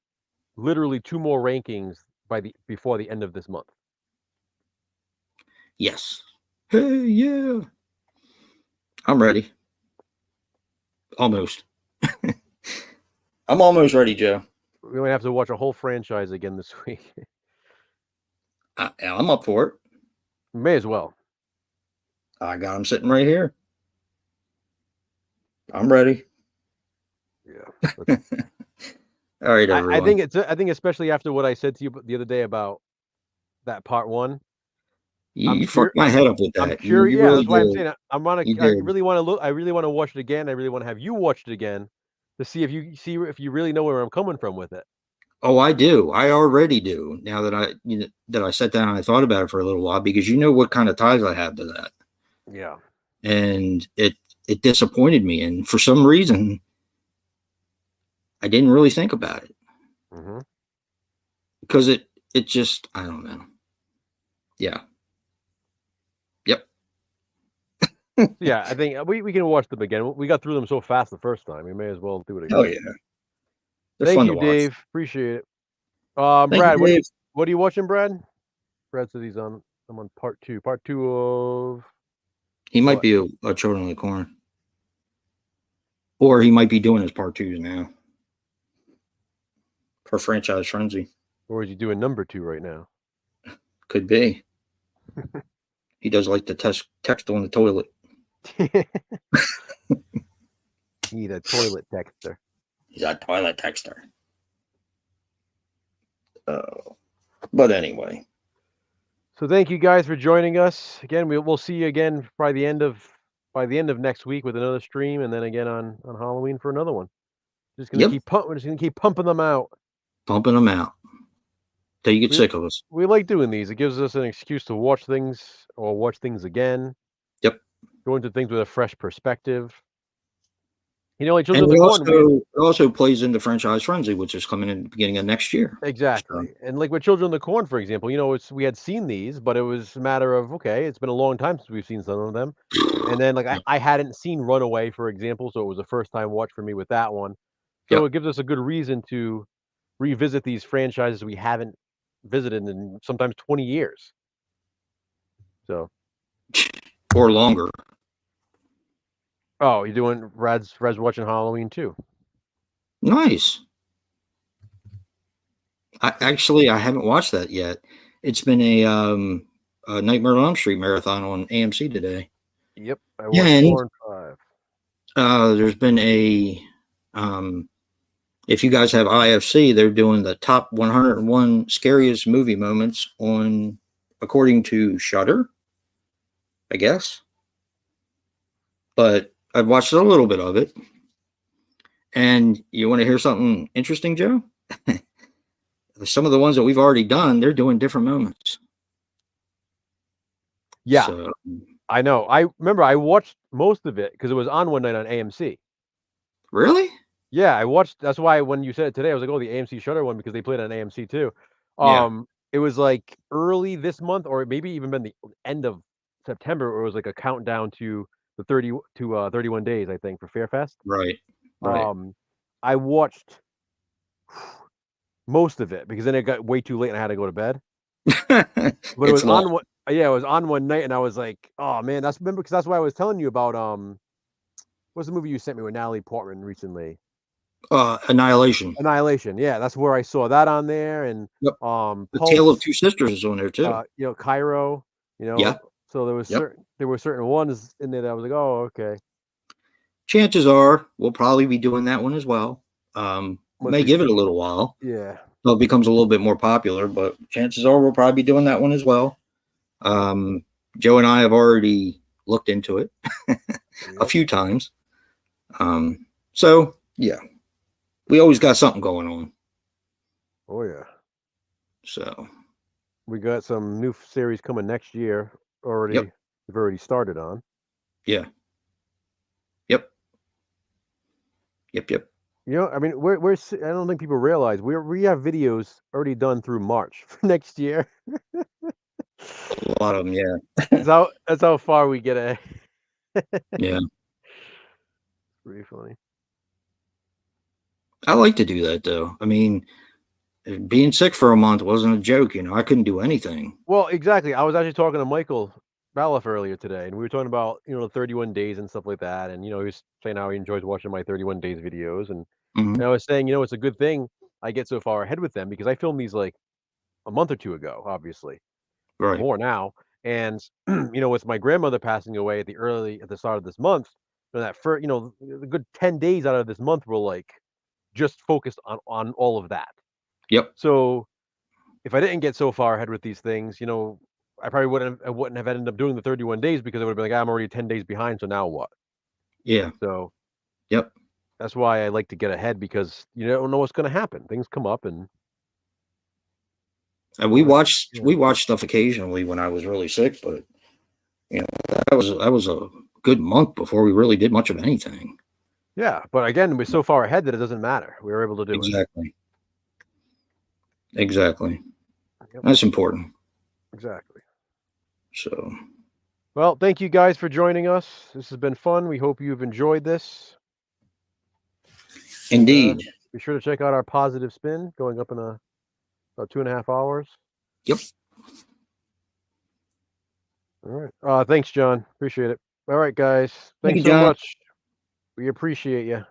literally 2 more rankings before the end of this month. Yes. Hey, yeah. I'm ready. Almost. I'm almost ready, Joe. We might have to watch a whole franchise again this week. I'm up for it. May as well. I got them sitting right here. I'm ready. Yeah. All right, everyone. I think especially after what I said to you the other day about that part one. You fucked my head up with that. I'm curious. Yeah, really that's why I'm did. saying I really want to look. I really want to watch it again. I really want to have you watch it again to see if you really know where I'm coming from with it. Oh, I do. I already do. Now that I sat down and I thought about it for a little while, because you know what kind of ties I have to that. Yeah. And it disappointed me, and for some reason, I didn't really think about it. Mm-hmm. Because it just, I don't know. Yeah. Yep. Yeah, I think we can watch them again. We got through them so fast the first time. We may as well do it again. Oh yeah. They're Thank fun you, to watch. Dave. Appreciate it. Thank Brad, you, Dave. what are you watching, Brad? Brad says I'm on part 2. Part 2 of He might be a Children of the Corn. Or he might be doing his part 2s now. For Franchise Frenzy. Or is he doing number 2 right now? Could be. He does like to text on the toilet. He's a toilet texter. He's a toilet texter. But anyway. So thank you guys for joining us. Again, we'll see you again by the end of next week with another stream, and then again on Halloween for another one. We're just gonna keep pumping them out. Pumping them out. Till you get sick of us. We like doing these. It gives us an excuse to watch things or watch things again. Yep. Go into things with a fresh perspective. You know, like and it also plays into Franchise Frenzy, which is coming in the beginning of next year. Exactly. So. And like with Children of the Corn, for example, you know, we had seen these, but it was a matter of, okay, it's been a long time since we've seen some of them. And then like I hadn't seen Runaway, for example, so it was a first time watch for me with that one. So it gives us a good reason to revisit these franchises we haven't visited in sometimes 20 years. So. Or longer. Oh, you're doing Red's watching Halloween too. Nice. I haven't watched that yet. It's been a Nightmare on Elm Street marathon on AMC today. Yep, I watched 4 and 5. There's been a if you guys have IFC, they're doing the top 101 scariest movie moments according to Shudder, I guess. But I've watched a little bit of it. And you want to hear something interesting, Joe? Some of the ones that we've already done, they're doing different moments. Yeah, so, I know. I remember I watched most of it because it was on one night on AMC. Really? Yeah, I watched. That's why when you said it today, I was like, "Oh, the AMC Shudder one," because they played on AMC too. It was like early this month, or maybe even been the end of September, or it was like a countdown to the 31 days, I think, for Fairfest. Right. I watched most of it because then it got way too late and I had to go to bed. But it was on one. Yeah, it was on one night, and I was like, "Oh man, that's why I was telling you about what's the movie you sent me with Natalie Portman recently? Annihilation. Annihilation. Yeah, that's where I saw that on there, and The Tale of Two Sisters is on there too. You know, Cairo. You know, yeah. So there were certain ones in there that I was like, "Oh, okay." Chances are we'll probably be doing that one as well. May give it a little while. Yeah. So it becomes a little bit more popular, but chances are we'll probably be doing that one as well. Joe and I have already looked into it a few times. So yeah, we always got something going on. Oh yeah. So we got some new series coming next year already. Yep. We've already started on. Yeah. Yep. You know, I mean, we're I don't think people realize we have videos already done through March for next year. A lot of them, yeah. That's how far we get ahead. Yeah. Pretty funny. I like to do that though. I mean, being sick for a month wasn't a joke, you know. I couldn't do anything. Well, exactly. I was actually talking to Michael Balaf earlier today, and we were talking about, you know, the 31 days and stuff like that, and, you know, he was saying how he enjoys watching my 31 days videos, and Mhm. I was saying, you know, it's a good thing I get so far ahead with them because I filmed these, like, a month or 2 ago, obviously, Right. more now, and, you know, with my grandmother passing away at the start of this month, that for you know, the good 10 days out of this month were, like, just focused on all of that. Yep. So, if I didn't get so far ahead with these things, you know, I wouldn't have ended up doing the 31 days because I would have been like, "Ah, I'm already 10 days behind, so now what?" Yeah. So, Yep. that's why I like to get ahead because you don't know what's gonna happen. Things come up and And you wanna we yeah. watched stuff occasionally when I was really sick, but you know, that was a good month before we really did much of anything. Yeah, but again, we're so far ahead that it doesn't matter. We were able to do it. Exactly. Exactly. Yep, That's important. exactly. So, Well, thank you guys for joining us. This has been fun. We hope you've enjoyed this, and, indeed. be sure to check out our positive spin going up in about 2.5 hours. Yep. Alright. Thanks, John. Appreciate it. Alright, guys. Thank Thanks you, so John. much. We appreciate you.